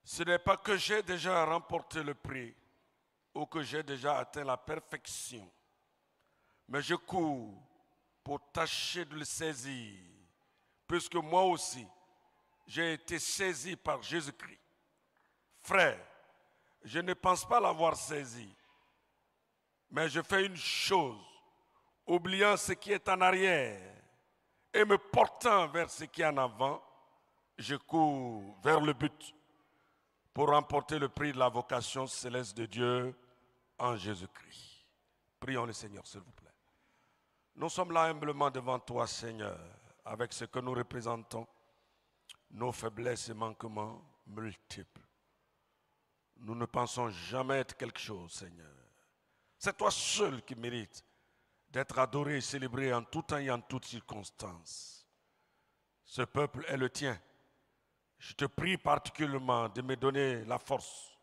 Ce n'est pas que j'ai déjà remporté le prix ou que j'ai déjà atteint la perfection, mais je cours pour tâcher de le saisir, puisque moi aussi, j'ai été saisi par Jésus-Christ. Frère, je ne pense pas l'avoir saisi, mais je fais une chose, oubliant ce qui est en arrière et me portant vers ce qui est en avant, je cours vers le but pour remporter le prix de la vocation céleste de Dieu en Jésus-Christ. Prions le Seigneur, s'il vous plaît. Nous sommes là humblement devant toi, Seigneur, avec ce que nous représentons, nos faiblesses et manquements multiples. Nous ne pensons jamais être quelque chose, Seigneur. C'est toi seul qui mérites d'être adoré et célébré en tout temps et en toutes circonstances. Ce peuple est le tien. Je te prie particulièrement de me donner la force,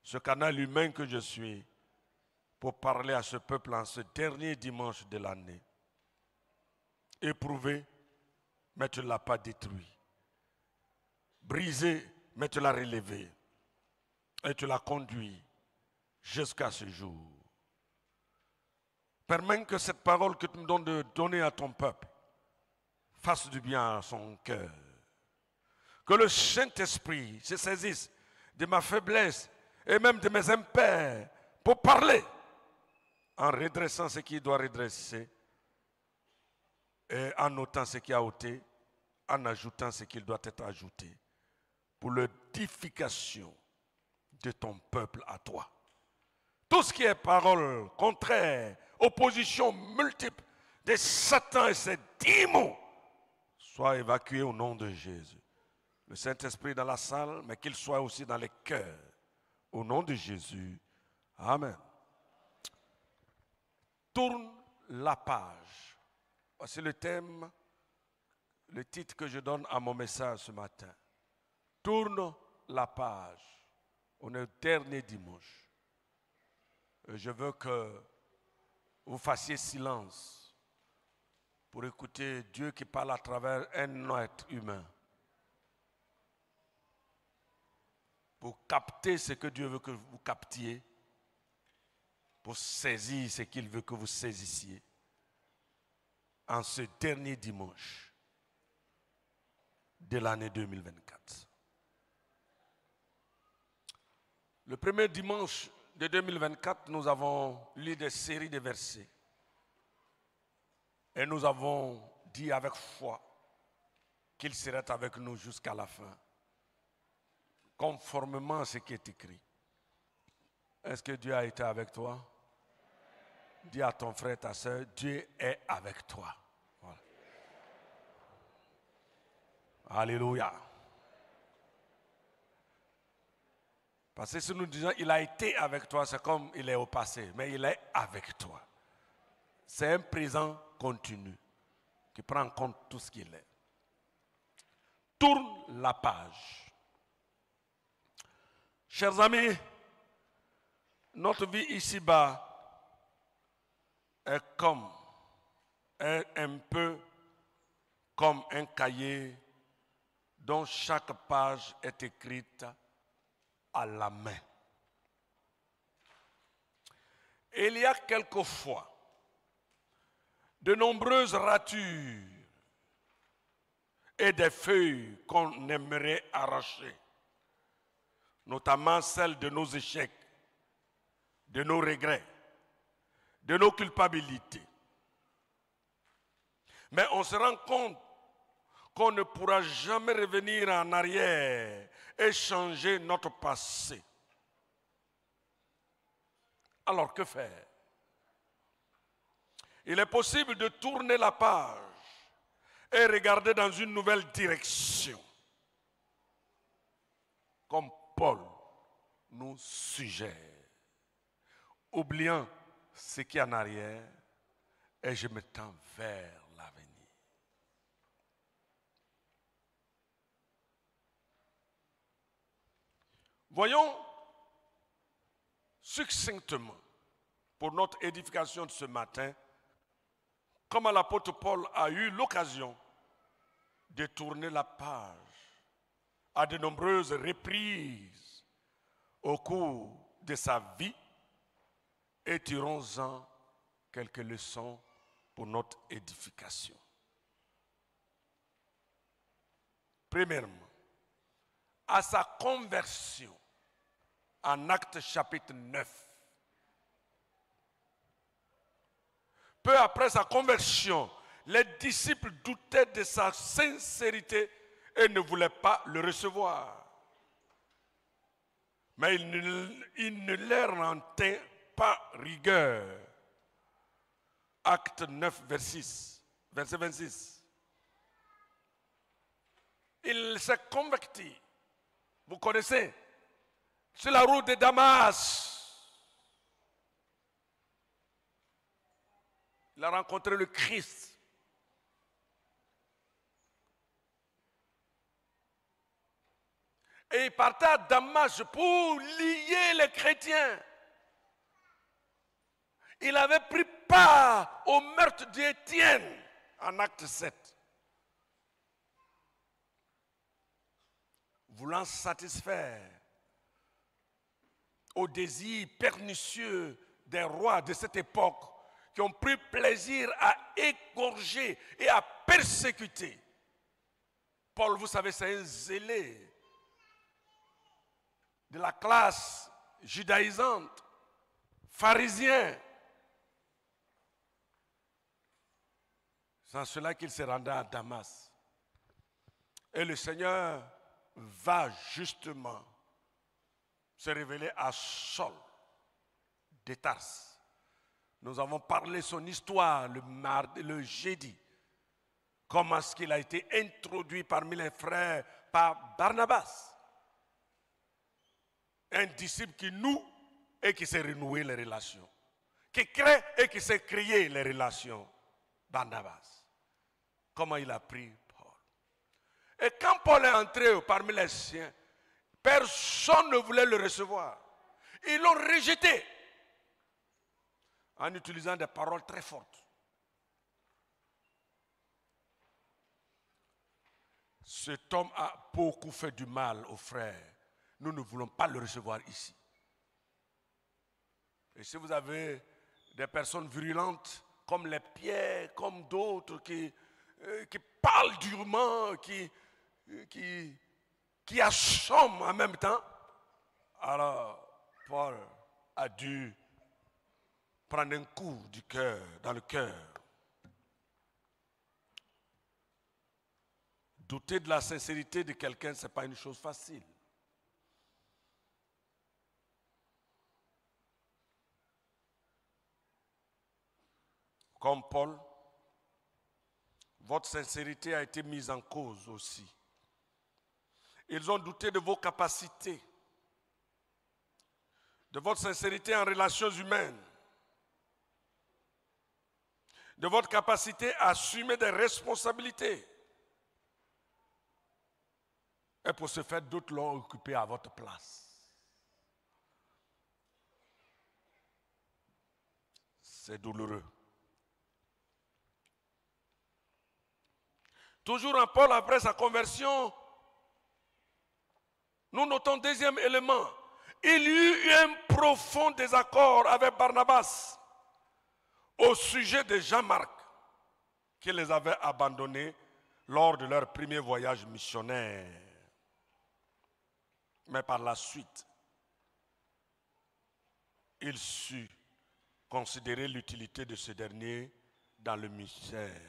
ce canal humain que je suis, pour parler à ce peuple en ce dernier dimanche de l'année. Éprouvé, mais tu ne l'as pas détruit. Brisé, mais tu l'as relevé. Et tu l'as conduit jusqu'à ce jour. Permets que cette parole que tu me donnes de donner à ton peuple fasse du bien à son cœur. Que le Saint-Esprit se saisisse de ma faiblesse et même de mes impairs pour parler en redressant ce qui doit redresser et en ôtant ce qui a ôté, en ajoutant ce qui doit être ajouté pour l'édification de ton peuple à toi. Tout ce qui est parole contraire, opposition multiple de Satan et ses démons soit évacué au nom de Jésus. Le Saint-Esprit dans la salle, mais qu'il soit aussi dans les cœurs. Au nom de Jésus. Amen. Tourne la page. Voici le thème, le titre que je donne à mon message ce matin. Tourne la page. On est au dernier dimanche. Je veux que vous fassiez silence pour écouter Dieu qui parle à travers un être humain. Pour capter ce que Dieu veut que vous captiez, pour saisir ce qu'il veut que vous saisissiez en ce dernier dimanche de l'année 2024. Le premier dimanche de 2024, nous avons lu des séries de versets et nous avons dit avec foi qu'il serait avec nous jusqu'à la fin, conformément à ce qui est écrit. Est-ce que Dieu a été avec toi? Dis à ton frère, ta soeur, Dieu est avec toi. Voilà. Alléluia. Parce que si nous disons il a été avec toi, c'est comme il est au passé, mais il est avec toi. C'est un présent continu qui prend en compte tout ce qu'il est. Tourne la page. Chers amis, notre vie ici-bas est un peu comme un cahier dont chaque page est écrite à la main. Et il y a quelquefois de nombreuses ratures et des feuilles qu'on aimerait arracher, notamment celles de nos échecs, de nos regrets, de nos culpabilités. Mais on se rend compte qu'on ne pourra jamais revenir en arrière et changer notre passé. Alors que faire? Il est possible de tourner la page et regarder dans une nouvelle direction, comme Paul nous suggère, oubliant ce qui est en arrière et je me tends vers l'avenir. Voyons succinctement, pour notre édification de ce matin, comment l'apôtre Paul a eu l'occasion de tourner la page à de nombreuses reprises au cours de sa vie et tirons-en quelques leçons pour notre édification. Premièrement, à sa conversion, en Actes chapitre 9, peu après sa conversion, les disciples doutaient de sa sincérité et ne voulaient pas le recevoir. Mais il ne leur en tint pas rigueur. Acte 9, verset 26. Il s'est converti. Vous connaissez, sur la route de Damas. Il a rencontré le Christ. Et il partait à Damas pour lier les chrétiens. Il avait pris part au meurtre d'Étienne en acte 7. Voulant satisfaire aux désirs pernicieux des rois de cette époque qui ont pris plaisir à égorger et à persécuter. Paul, vous savez, c'est un zélé de la classe judaïsante, pharisien. C'est en cela qu'il se rendait à Damas. Et le Seigneur va justement se révéler à Saul de Tarse. Nous avons parlé de son histoire le jeudi. Comment est-ce qu'il a été introduit parmi les frères par Barnabas. Un disciple qui noue et qui sait renouer les relations. Qui crée et qui sait créer les relations. Barnabas. Comment il a pris Paul. Et quand Paul est entré parmi les siens, personne ne voulait le recevoir. Ils l'ont rejeté en utilisant des paroles très fortes. Cet homme a beaucoup fait du mal aux frères. Nous ne voulons pas le recevoir ici. Et si vous avez des personnes virulentes comme les Pierre, comme d'autres qui parlent durement, qui assomment en même temps, alors Paul a dû prendre un coup du cœur, dans le cœur. Douter de la sincérité de quelqu'un, ce n'est pas une chose facile. Comme Paul, votre sincérité a été mise en cause aussi. Ils ont douté de vos capacités, de votre sincérité en relations humaines, de votre capacité à assumer des responsabilités. Et pour ce faire, d'autres l'ont occupé à votre place. C'est douloureux. Toujours en Paul, après sa conversion, nous notons deuxième élément. Il y eut un profond désaccord avec Barnabas au sujet de Jean-Marc, qui les avait abandonnés lors de leur premier voyage missionnaire. Mais par la suite, il sut considérer l'utilité de ce dernier dans le mystère.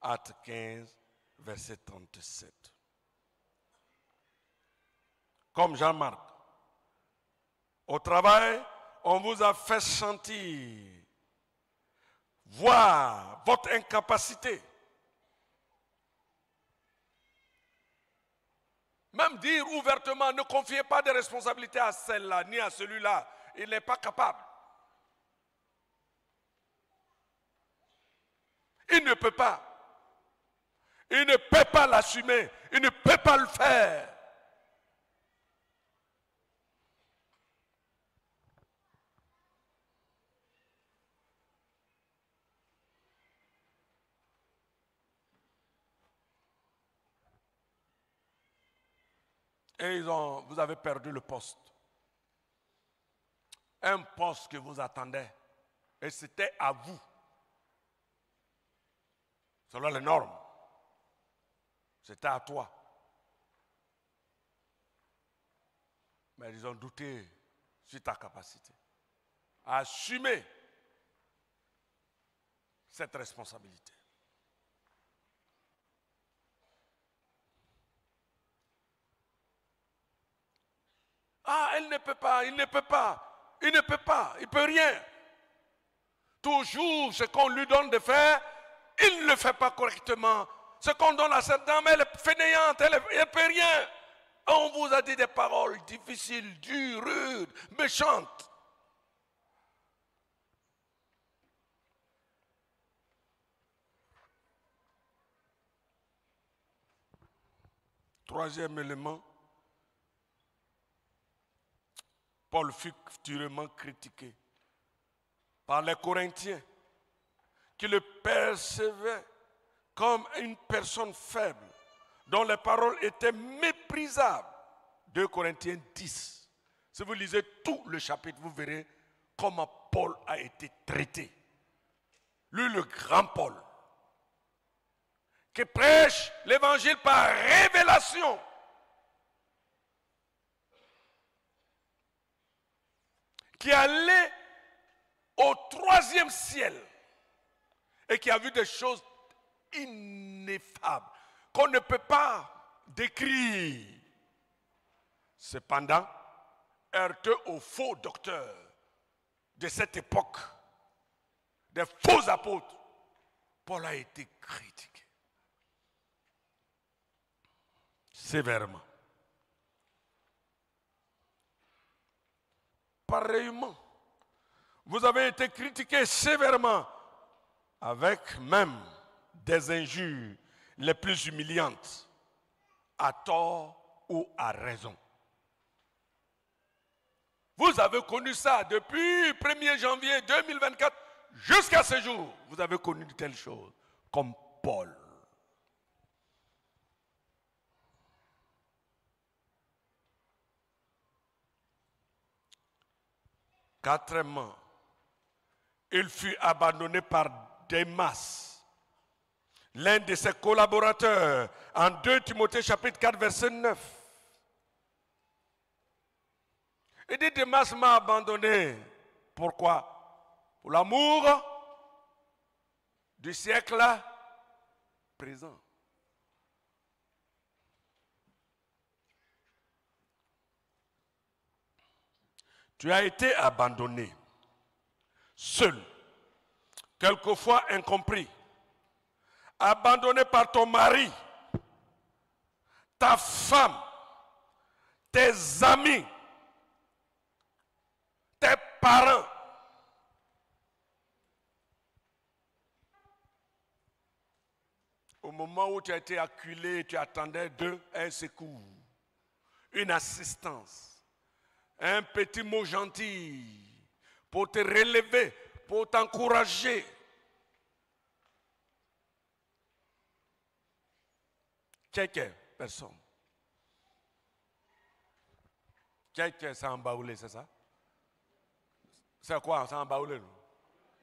Acte 15, verset 37. Comme Jean-Marc, au travail, on vous a fait sentir, voir votre incapacité. Même dire ouvertement, ne confiez pas de responsabilité à celle-là, ni à celui-là. Il n'est pas capable. Il ne peut pas. Il ne peut pas l'assumer. Il ne peut pas le faire. Et vous avez perdu le poste. Un poste que vous attendez. Et c'était à vous. Selon les normes. C'était à toi. Mais ils ont douté sur ta capacité à assumer cette responsabilité. Ah, elle ne peut pas, il ne peut pas, il ne peut pas, il ne peut rien. Toujours ce qu'on lui donne de faire, il ne le fait pas correctement. Ce qu'on donne à cette dame, elle est fainéante, elle ne peut rien. On vous a dit des paroles difficiles, dures, rudes, méchantes. Troisième élément, Paul fut durement critiqué par les Corinthiens qui le percevaient comme une personne faible dont les paroles étaient méprisables. 2 Corinthiens 10. Si vous lisez tout le chapitre, vous verrez comment Paul a été traité. Lui, le grand Paul, qui prêche l'évangile par révélation. Qui est allé au 3e ciel et qui a vu des choses ineffables qu'on ne peut pas décrire. Cependant, heurteux aux faux docteurs de cette époque, des faux apôtres, Paul a été critiqué sévèrement. Pareillement, vous avez été critiqué sévèrement avec même des injures les plus humiliantes, à tort ou à raison. Vous avez connu ça depuis 1er janvier 2024 jusqu'à ce jour. Vous avez connu de telles choses comme Paul. Quatrièmement, il fut abandonné par Démas, l'un de ses collaborateurs, en 2 Timothée chapitre 4, verset 9. Il dit, Démas m'a abandonné. Pourquoi? Pour l'amour du siècle présent. Tu as été abandonné, seul, quelquefois incompris, abandonné par ton mari, ta femme, tes amis, tes parents. Au moment où tu as été acculé, tu attendais un secours, une assistance. Un petit mot gentil pour te relever, pour t'encourager. Quelqu'un, personne. Quelqu'un, c'est embaoulé, c'est ça? C'est quoi, c'est embaoulé?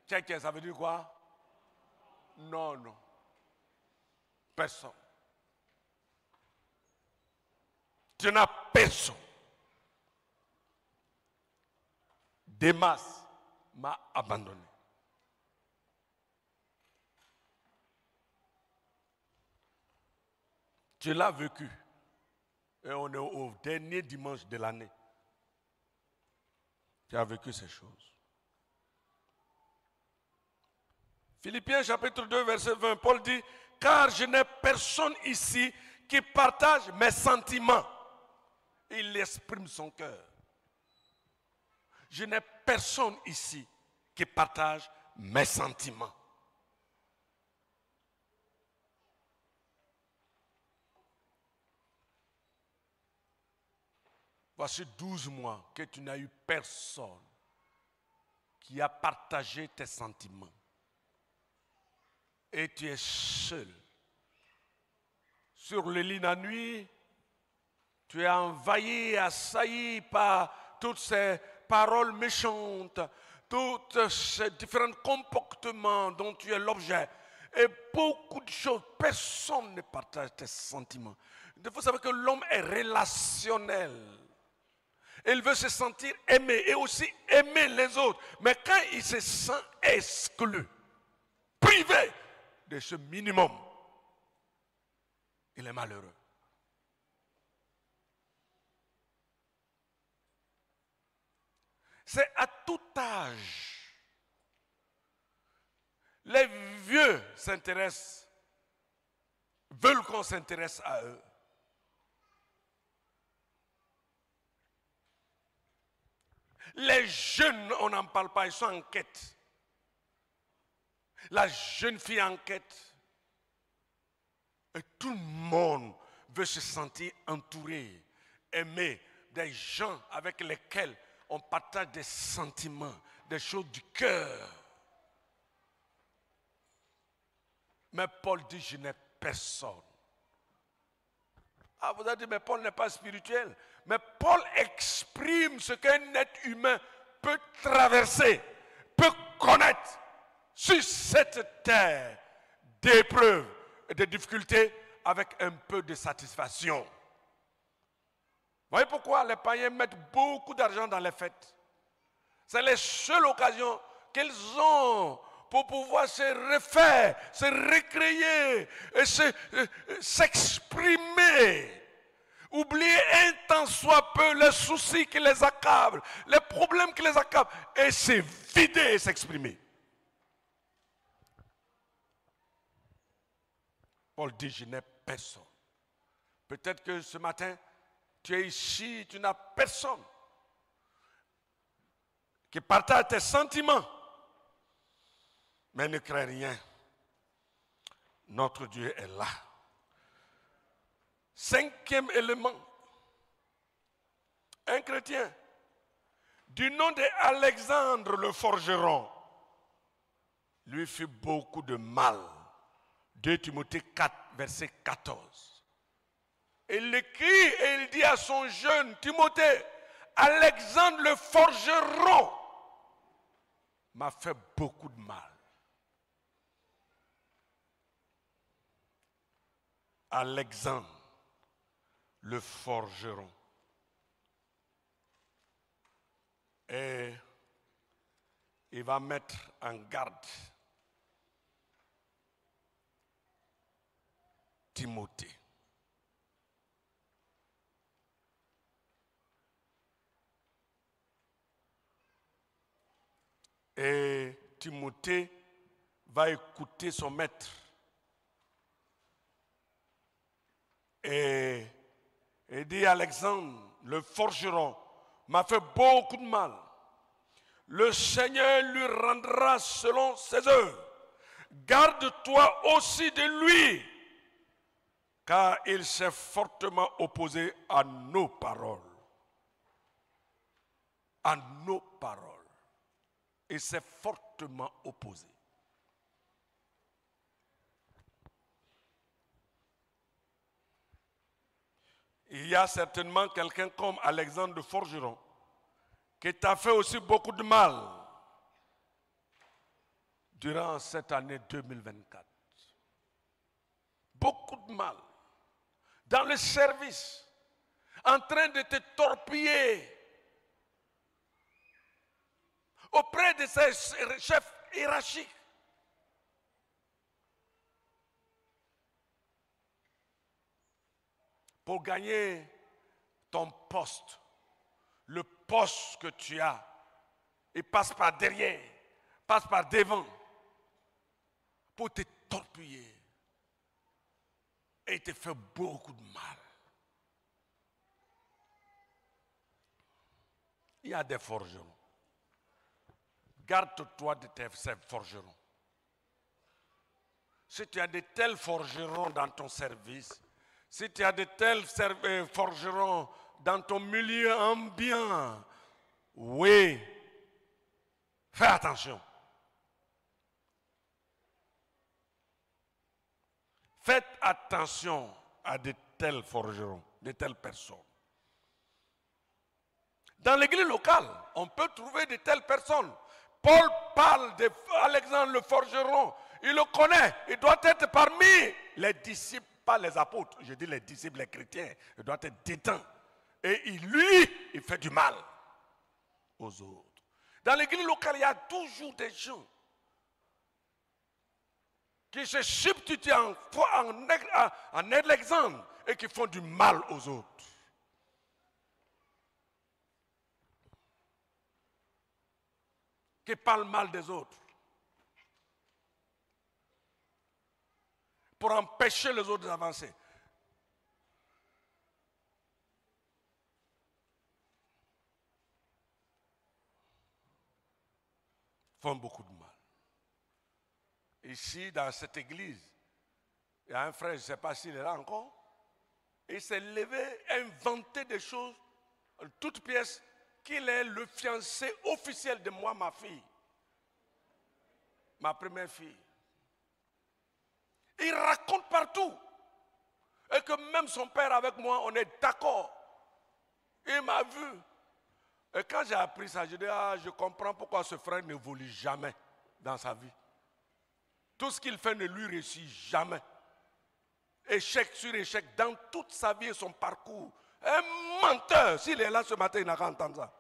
Quelqu'un, ça veut dire quoi? Non, non. Personne. Tu n'as personne. Démas m'a abandonné. Tu l'as vécu. Et on est au dernier dimanche de l'année. Tu as vécu ces choses. Philippiens chapitre 2, verset 20, Paul dit, car je n'ai personne ici qui partage mes sentiments. Il exprime son cœur. Je n'ai personne ici qui partage mes sentiments. Voici 12 mois que tu n'as eu personne qui a partagé tes sentiments. Et tu es seul. Sur le lit la nuit, Tu es envahi, assailli par toutes ces paroles méchantes, tous ces différents comportements dont tu es l'objet. Et beaucoup de choses, personne ne partage tes sentiments. Il faut savoir que l'homme est relationnel. Il veut se sentir aimé et aussi aimer les autres. Mais quand il se sent exclu, privé de ce minimum, il est malheureux. C'est à tout âge. Les vieux s'intéressent, veulent qu'on s'intéresse à eux. Les jeunes, on n'en parle pas, ils sont en quête. La jeune fille en quête. Et tout le monde veut se sentir entouré, aimé, des gens avec lesquels on partage des sentiments, des choses du cœur. Mais Paul dit, je n'ai personne. Ah, vous avez dit, mais Paul n'est pas spirituel. Mais Paul exprime ce qu'un être humain peut traverser, peut connaître sur cette terre d'épreuves et de difficultés avec un peu de satisfaction. Vous voyez pourquoi les païens mettent beaucoup d'argent dans les fêtes? C'est les seules occasions qu'ils ont pour pouvoir se refaire, se recréer et s'exprimer. Oublier un tant soit peu les soucis qui les accablent, les problèmes qui les accablent, et se vider et s'exprimer. Paul dit, je n'ai personne. Peut-être que ce matin, tu es ici, tu n'as personne qui partage tes sentiments. Mais ne crains rien. Notre Dieu est là. Cinquième élément. Un chrétien du nom d'Alexandre le forgeron lui fit beaucoup de mal. 2 Timothée 4, verset 14. Il écrit et il dit à son jeune Timothée, Alexandre le forgeron m'a fait beaucoup de mal. Alexandre le forgeron. Et il va mettre en garde Timothée. Et Timothée va écouter son maître. Et il dit, Alexandre, le forgeron, m'a fait beaucoup de mal. Le Seigneur lui rendra selon ses œuvres. Garde-toi aussi de lui, car il s'est fortement opposé à nos paroles. À nos paroles. Il s'est fortement opposé. Il y a certainement quelqu'un comme Alexandre de Forgeron qui t'a fait aussi beaucoup de mal durant cette année 2024. Beaucoup de mal. Dans le service, en train de te torpiller auprès de ses chefs hiérarchiques. Pour gagner ton poste, le poste que tu as, il passe par derrière, passe par devant, pour te torpiller. Et il te fait beaucoup de mal. Il y a des forgerons. Garde-toi de ces forgerons. Si tu as de tels forgerons dans ton service, si tu as de tels forgerons dans ton milieu ambiant, oui, fais attention. Faites attention à de tels forgerons, de telles personnes. Dans l'église locale, on peut trouver de telles personnes. Paul parle d'Alexandre le forgeron. Il le connaît. Il doit être parmi les disciples, pas les apôtres. Je dis les disciples, les chrétiens. Il doit être déteint. Et il fait du mal aux autres. Dans l'église locale, il y a toujours des gens qui se substituent en Alexandre et qui font du mal aux autres. Qui parlent mal des autres. Pour empêcher les autres d'avancer. Font beaucoup de mal. Ici, dans cette église, il y a un frère, je ne sais pas s'il est là encore, il s'est levé, inventé des choses, en toute pièce, qu'il est le fiancé officiel de moi, ma fille. Ma première fille. Il raconte partout. Et que même son père avec moi, on est d'accord. Il m'a vu. Et quand j'ai appris ça, je dis, je comprends pourquoi ce frère n'évolue jamais dans sa vie. Tout ce qu'il fait ne lui réussit jamais. Échec sur échec dans toute sa vie et son parcours. Un menteur. S'il est là ce matin, il n'a qu'à entendre ça.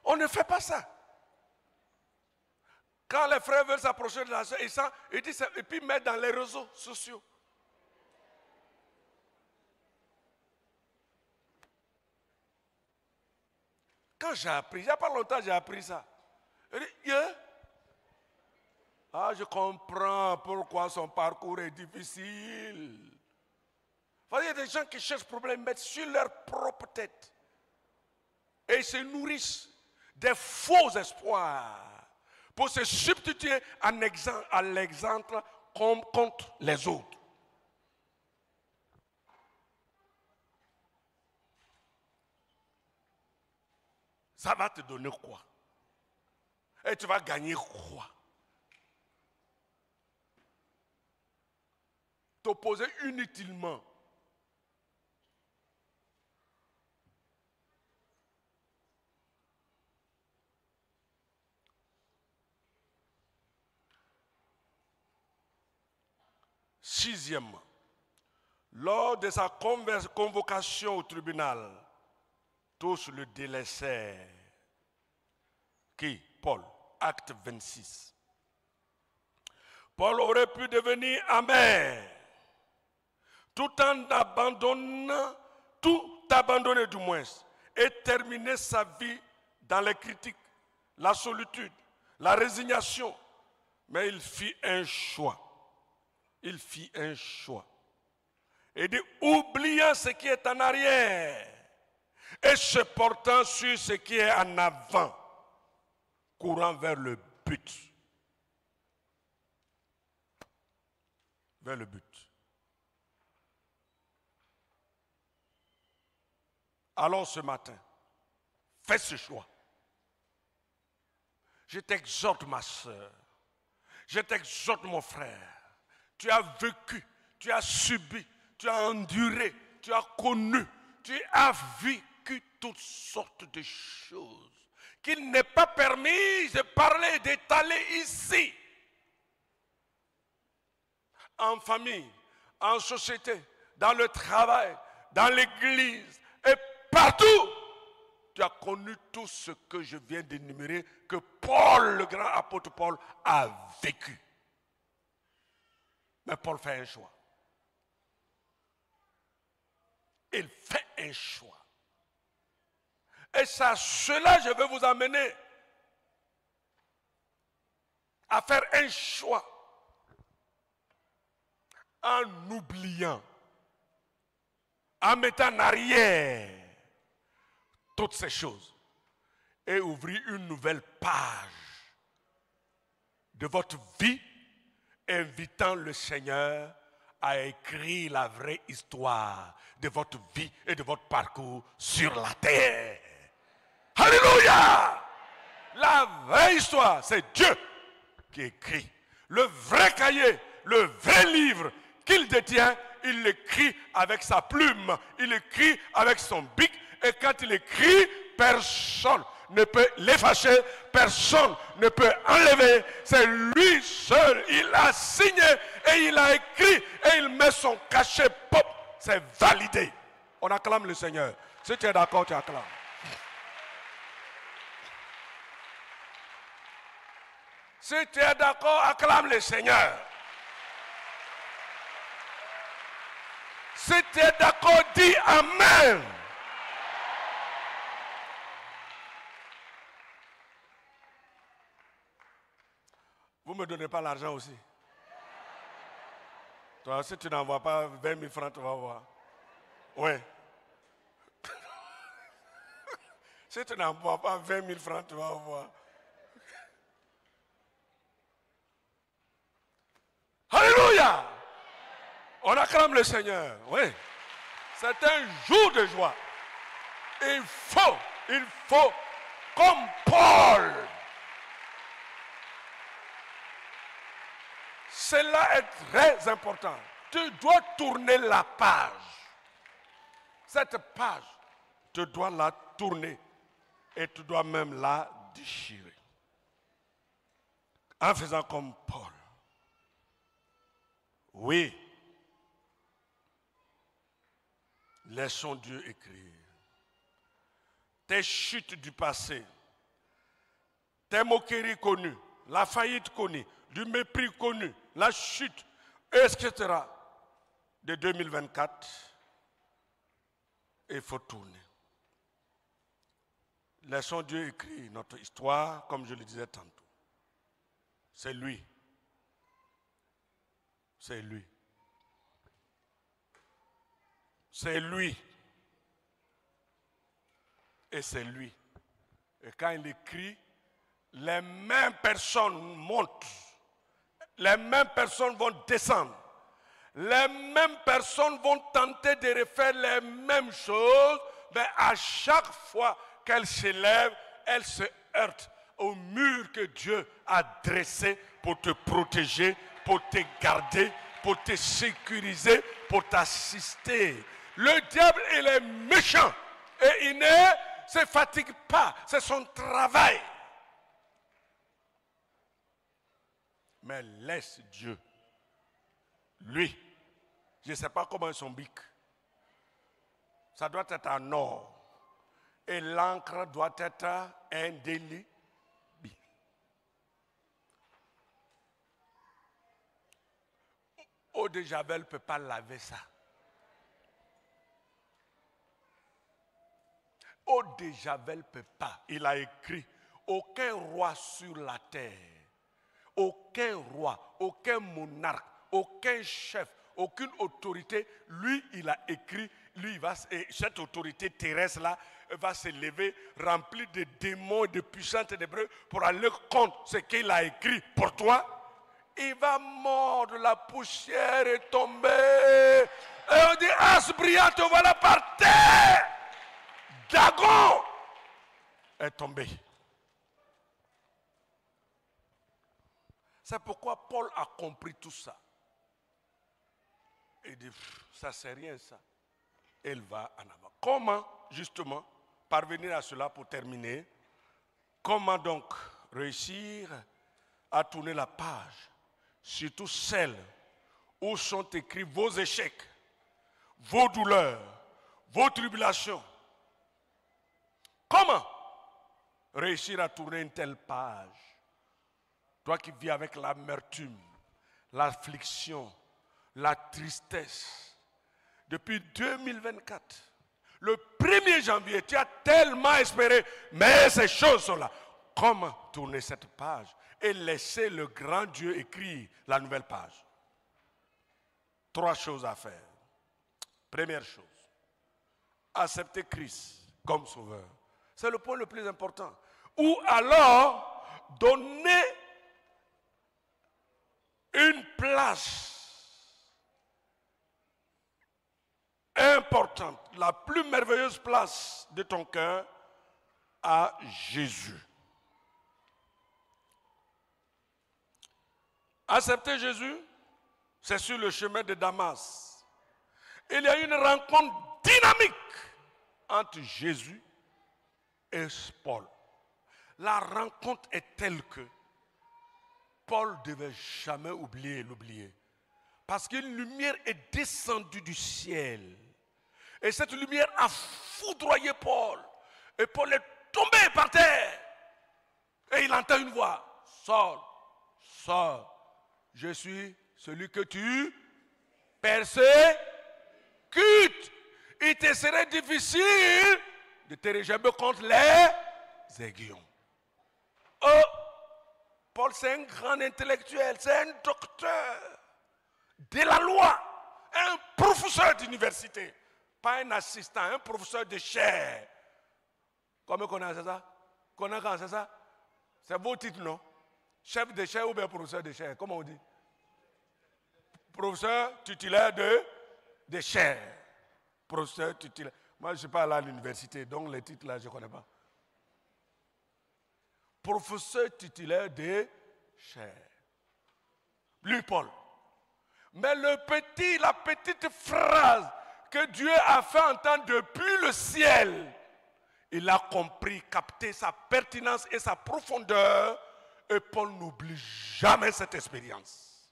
On ne fait pas ça. Quand les frères veulent s'approcher de la soeur, ils disent, et puis mettre dans les réseaux sociaux. Quand j'ai appris, il n'y a pas longtemps j'ai appris ça. Je dis, je comprends pourquoi son parcours est difficile. Il y a des gens qui cherchent problème, mettent sur leur propre tête. Et ils se nourrissent des faux espoirs pour se substituer à l'exemple contre les autres. Ça va te donner quoi? Et tu vas gagner quoi? T'opposer inutilement. Sixièmement, lors de sa convocation au tribunal, tous le délaissèrent. Qui? Paul, acte 26. Paul aurait pu devenir amer, tout abandonner du moins, et terminer sa vie dans les critiques, la solitude, la résignation. Mais il fit un choix. Il fit un choix. Et dit, oubliant ce qui est en arrière et se portant sur ce qui est en avant, courant vers le but. Vers le but. Alors ce matin, fais ce choix. Je t'exhorte ma soeur, je t'exhorte mon frère. Tu as vécu, tu as subi, tu as enduré, tu as connu, tu as vécu toutes sortes de choses qu'il n'est pas permis de parler, d'étaler ici. En famille, en société, dans le travail, dans l'église et partout. Tu as connu tout ce que je viens d'énumérer, que Paul, le grand apôtre Paul, a vécu. Mais Paul fait un choix. Il fait un choix. Et c'est à cela que je veux vous amener. À faire un choix. En oubliant. En mettant en arrière toutes ces choses. Et ouvrir une nouvelle page de votre vie, invitant le Seigneur à écrire la vraie histoire de votre vie et de votre parcours sur la terre. Alléluia! La vraie histoire, c'est Dieu qui écrit. Le vrai cahier, le vrai livre qu'il détient, il l'écrit avec sa plume, il écrit avec son bic, et quand il écrit, personne ne peut l'effacer, personne ne peut enlever, c'est lui seul, il a signé et il a écrit et il met son cachet, pop, c'est validé. On acclame le Seigneur. Si tu es d'accord, tu acclames. Si tu es d'accord, acclame le Seigneur. Si tu es d'accord, dis Amen. Vous ne me donnez pas l'argent aussi. Toi, si tu n'envoies pas 20 000 francs, tu vas voir. Oui. Si tu n'envoies pas 20 000 francs, tu vas voir. Alléluia! On acclame le Seigneur. Oui. C'est un jour de joie. Il faut, comme Paul. Cela est très important. Tu dois tourner la page. Cette page, tu dois la tourner et tu dois même la déchirer. En faisant comme Paul. Oui. Laissons Dieu écrire. Tes chutes du passé, tes moqueries connues, la faillite connue, du mépris connu, la chute, etc. de 2024, il faut tourner. Laissons Dieu écrire notre histoire, comme je le disais tantôt. C'est lui. C'est lui. C'est lui. Et c'est lui. Et quand il écrit, les mêmes personnes montent. Les mêmes personnes vont descendre. Les mêmes personnes vont tenter de refaire les mêmes choses, mais à chaque fois qu'elles s'élèvent, elles se heurtent au mur que Dieu a dressé pour te protéger, pour te garder, pour te sécuriser, pour t'assister. Le diable, il est méchant et il ne se fatigue pas, c'est son travail. Mais laisse Dieu. Lui, je ne sais pas comment est son bic. Ça doit être en or. Et l'encre doit être indélébile. Eau de Javel ne peut pas laver ça. Eau de Javel ne peut pas. Il a écrit, aucun roi sur la terre, aucun roi, aucun monarque, aucun chef, aucune autorité, lui, il a écrit, lui, et cette autorité terrestre-là va se lever remplie de démons et de puissants ténébreux pour aller contre ce qu'il a écrit pour toi. Il va mordre la poussière et tomber. Et on dit, Asbria, te voilà par terre. Dagon est tombé. C'est pourquoi Paul a compris tout ça. Il dit, ça c'est rien ça. Et il va en avant. Comment, justement, parvenir à cela pour terminer? Comment donc réussir à tourner la page, surtout celle où sont écrits vos échecs, vos douleurs, vos tribulations? Comment réussir à tourner une telle page? Toi qui vis avec l'amertume, l'affliction, la tristesse. Depuis 2024, le 1er janvier, tu as tellement espéré, mais ces choses sont là. Comment tourner cette page et laisser le grand Dieu écrire la nouvelle page? 3 choses à faire. Première chose, accepter Christ comme sauveur. C'est le point le plus important. Ou alors, donner une place importante, la plus merveilleuse place de ton cœur à Jésus. Accepter Jésus, c'est sur le chemin de Damas. Il y a eu une rencontre dynamique entre Jésus et Paul. La rencontre est telle que Paul ne devait jamais l'oublier. Parce qu'une lumière est descendue du ciel. Et cette lumière a foudroyé Paul. Et Paul est tombé par terre. Et il entend une voix. Saul, Saul, je suis celui que tu persécutes. Il te serait difficile de te réjouir contre les aiguillons. Oh, Paul, c'est un grand intellectuel, c'est un docteur de la loi, un professeur d'université, pas un assistant, un professeur de chaire. Comment on a ça? Comment c'est ça? C'est vos titres, non? Chef de chaire ou bien professeur de chaire? Comment on dit? Professeur titulaire de chaire. Professeur titulaire. Moi, je ne suis pas allé à l'université, donc les titres là, je ne connais pas. Professeur titulaire de chaire. Lui, Paul. Mais la petite phrase que Dieu a fait entendre depuis le ciel, il a compris, capté sa pertinence et sa profondeur. Et Paul n'oublie jamais cette expérience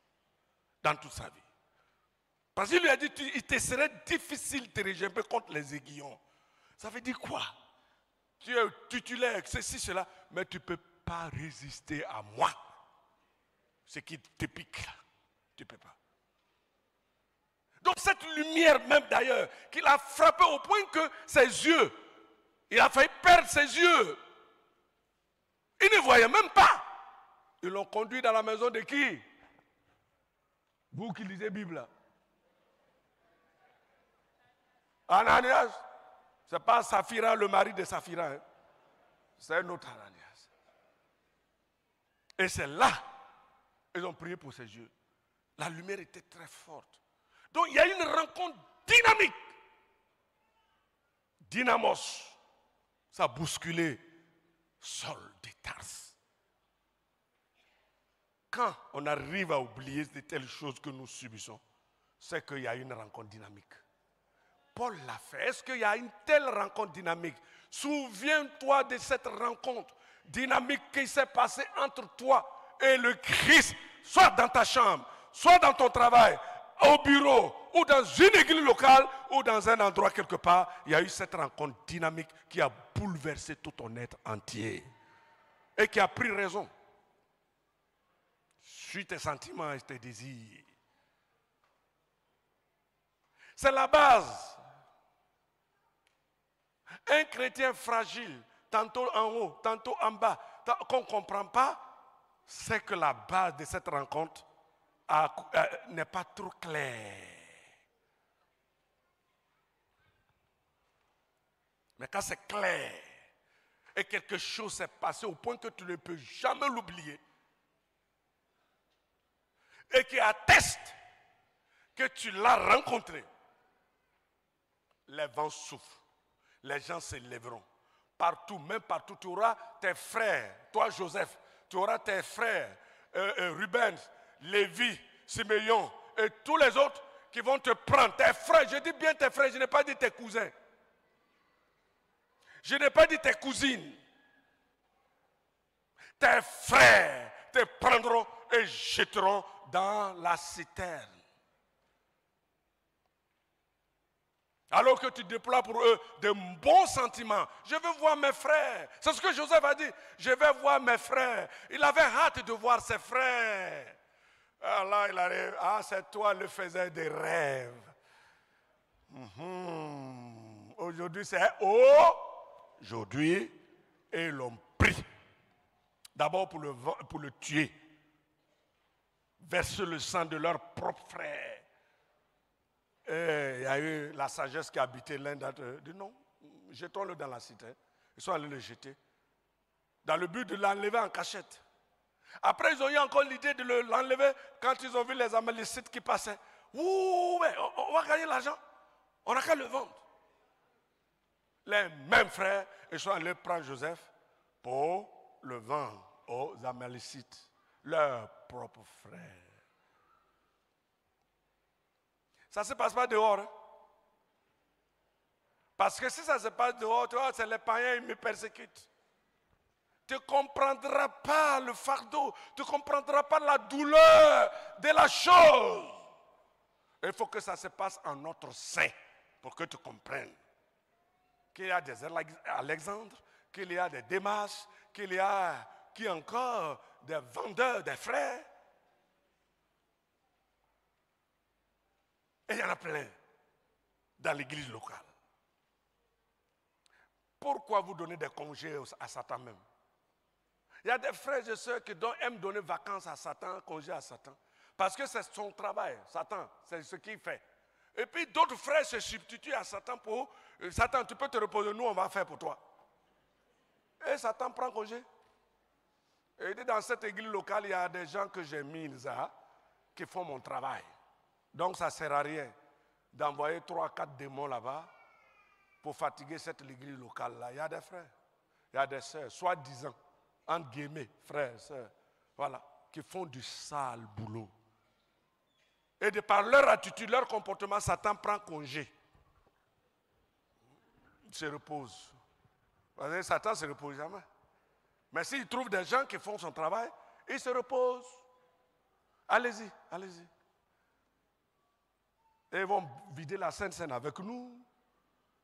dans toute sa vie. Parce qu'il lui a dit, il te serait difficile de te réjouir contre les aiguillons. Ça veut dire quoi? Tu es titulaire, ceci, cela, mais tu ne peux pas résister à moi. Ce qui te pique, tu ne peux pas. Donc cette lumière même d'ailleurs, qu'il a frappé au point que ses yeux, il a failli perdre ses yeux. Il ne voyait même pas. Ils l'ont conduit dans la maison de qui? Vous qui lisez la Bible là. Ananias, ce n'est pas Saphira, le mari de Saphira. Hein. C'est un autre Ananias. Et c'est là, ils ont prié pour ses yeux. La lumière était très forte. Donc il y a une rencontre dynamique. Dynamos, ça a bousculé Saul de Tarse. Quand on arrive à oublier de telles choses que nous subissons, c'est qu'il y a une rencontre dynamique. Paul l'a fait. Est-ce qu'il y a une telle rencontre dynamique? Souviens-toi de cette rencontre dynamique qui s'est passée entre toi et le Christ, soit dans ta chambre, soit dans ton travail, au bureau, ou dans une église locale, ou dans un endroit quelque part. Il y a eu cette rencontre dynamique qui a bouleversé tout ton être entier et qui a pris raison. Suis tes sentiments et tes désirs. C'est la base. Un chrétien fragile, tantôt en haut, tantôt en bas, qu'on ne comprend pas, c'est que la base de cette rencontre n'est pas trop claire. Mais quand c'est clair et quelque chose s'est passé au point que tu ne peux jamais l'oublier et qui atteste que tu l'as rencontré, les vents souffrent. Les gens se lèveront. Partout, même partout, tu auras tes frères, toi Joseph, tu auras tes frères, Ruben, Lévi, Siméon et tous les autres qui vont te prendre. Tes frères, je dis bien tes frères, je n'ai pas dit tes cousins. Je n'ai pas dit tes cousines. Tes frères te prendront et jetteront dans la citerne. Alors que tu déploies pour eux de bons sentiments. Je veux voir mes frères. C'est ce que Joseph a dit. Je vais voir mes frères. Il avait hâte de voir ses frères. Alors il arrive. Ah, c'est toi le faiseur des rêves. Aujourd'hui, c'est aujourd'hui. Et ils l'ont pris. D'abord pour le tuer. Verser le sang de leur propre frère. Et il y a eu la sagesse qui habitait l'un d'entre eux. Dit non, jetons-le dans la cité. Ils sont allés le jeter. Dans le but de l'enlever en cachette. Après, ils ont eu encore l'idée de l'enlever quand ils ont vu les Amalécites qui passaient. Ouh, mais on va gagner l'argent. On n'a qu'à le vendre. Les mêmes frères, ils sont allés prendre Joseph pour le vendre aux Amalécites. Leurs propres frères. Ça ne se passe pas dehors. Hein? Parce que si ça se passe dehors, tu vois, c'est les païens, ils me persécutent. Tu ne comprendras pas le fardeau, tu ne comprendras pas la douleur de la chose. Il faut que ça se passe en notre sein pour que tu comprennes qu'il y a des Alexandres, qu'il y a des Démas, qu'il y a qui encore des vendeurs, des frères. Et il y en a plein dans l'église locale. Pourquoi vous donnez des congés à Satan même? Il y a des frères et sœurs qui aiment donner vacances à Satan, congés à Satan. Parce que c'est son travail, Satan, c'est ce qu'il fait. Et puis d'autres frères se substituent à Satan pour... Satan, tu peux te reposer, nous on va faire pour toi. Et Satan prend congé. Et dans cette église locale, il y a des gens que j'ai mis là, qui font mon travail. Donc ça ne sert à rien d'envoyer 3-4 démons là-bas pour fatiguer cette église locale-là. Il y a des frères, il y a des sœurs, soi-disant, entre guillemets, frères, sœurs, voilà, qui font du sale boulot. Et de par leur attitude, leur comportement, Satan prend congé. Il se repose. Vous savez, Satan ne se repose jamais. Mais s'il trouve des gens qui font son travail, il se repose. Allez-y, allez-y. Et ils vont vider la Sainte Seine avec nous.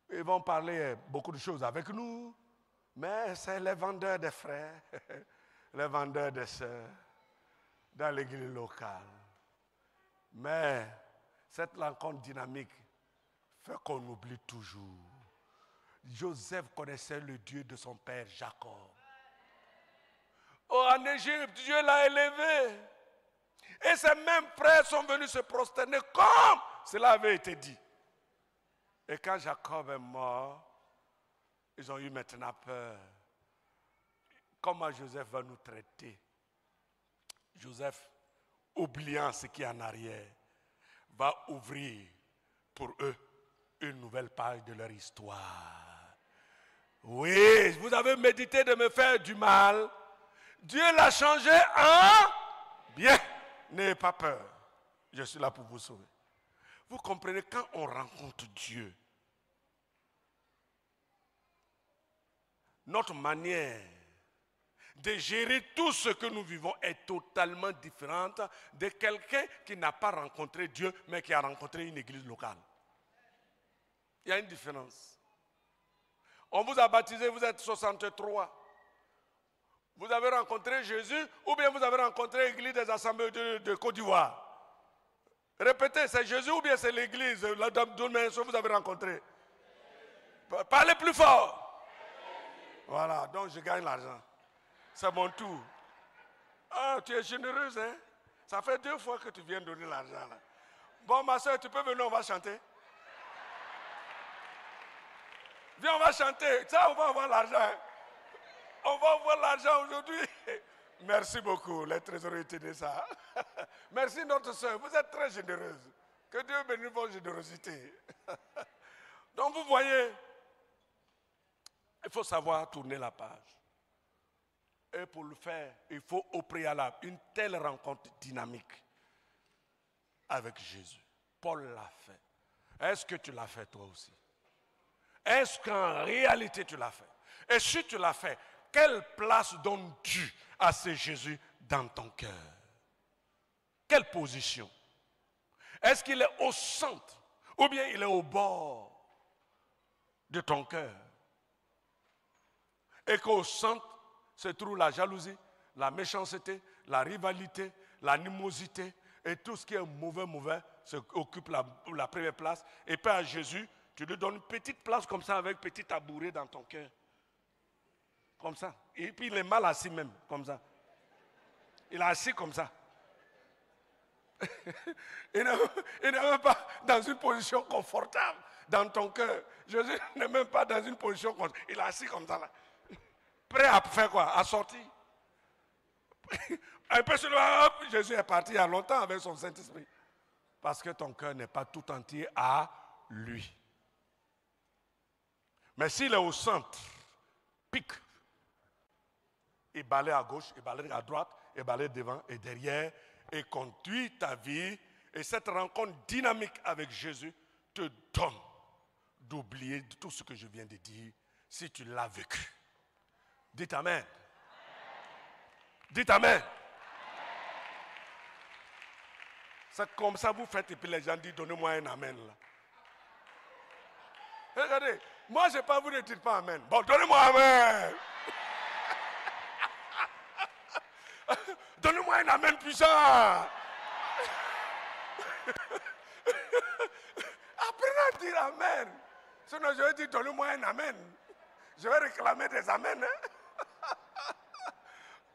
Ils vont parler beaucoup de choses avec nous. Mais c'est les vendeurs des frères, les vendeurs des sœurs, dans l'église locale. Mais cette rencontre dynamique fait qu'on oublie toujours. Joseph connaissait le Dieu de son père Jacob. Oh, en Égypte, Dieu l'a élevé. Et ses mêmes frères sont venus se prosterner comme cela avait été dit. Et quand Jacob est mort, ils ont eu maintenant peur. Comment Joseph va nous traiter? Joseph, oubliant ce qui est en arrière, va ouvrir pour eux une nouvelle page de leur histoire. Oui, vous avez médité de me faire du mal. Dieu l'a changé en bien. N'ayez pas peur. Je suis là pour vous sauver. Vous comprenez, quand on rencontre Dieu, notre manière de gérer tout ce que nous vivons est totalement différente de quelqu'un qui n'a pas rencontré Dieu, mais qui a rencontré une église locale. Il y a une différence. On vous a baptisé, vous êtes 63. Vous avez rencontré Jésus ou bien vous avez rencontré l'église des assemblées de Côte d'Ivoire. Répétez, c'est Jésus ou bien c'est l'église, la dame que vous avez rencontré. Parlez plus fort. Voilà, donc je gagne l'argent. C'est mon tour. Ah, tu es généreuse, hein? Ça fait 2 fois que tu viens donner l'argent, là. Bon, ma soeur, tu peux venir, on va chanter. Viens, on va chanter. Ça, on va avoir l'argent. On va avoir l'argent aujourd'hui. Merci beaucoup, les trésoriers de ça. Merci, notre soeur. Vous êtes très généreuse. Que Dieu bénisse votre générosité. Donc, vous voyez, il faut savoir tourner la page. Et pour le faire, il faut au préalable une telle rencontre dynamique avec Jésus. Paul l'a fait. Est-ce que tu l'as fait toi aussi? Est-ce qu'en réalité tu l'as fait? Et si tu l'as fait, quelle place donnes-tu à ce Jésus dans ton cœur? Quelle position? Est-ce qu'il est au centre ou bien il est au bord de ton cœur? Et qu'au centre se trouve la jalousie, la méchanceté, la rivalité, l'animosité et tout ce qui est mauvais occupe la première place. Et puis à Jésus, tu lui donnes une petite place comme ça avec petit tabouret dans ton cœur. Comme ça. Et puis il est mal assis même, comme ça. Il est assis comme ça. Il n'est même pas dans une position confortable dans ton cœur. Jésus n'est même pas dans une position confortable. Il est assis comme ça là. Prêt à faire quoi? À sortir. Un peu sur le hop, Jésus est parti il y a longtemps avec son Saint-Esprit. Parce que ton cœur n'est pas tout entier à lui. Mais s'il est au centre, pique. Il balaye à gauche, il balaye à droite, il balaye devant et derrière, et conduit ta vie Et cette rencontre dynamique avec Jésus te donne d'oublier tout ce que je viens de dire si tu l'as vécu. Dites Amen. Dites Amen. C'est comme ça vous faites et puis les gens disent donnez-moi un Amen là. Regardez, moi je n'ai pas vous ne dites pas Amen. Bon, donnez-moi Amen. Donnez-moi un Amen puissant. Apprenez à dire Amen. Sinon je vais dire donnez-moi un Amen. Je vais réclamer des Amen. Hein?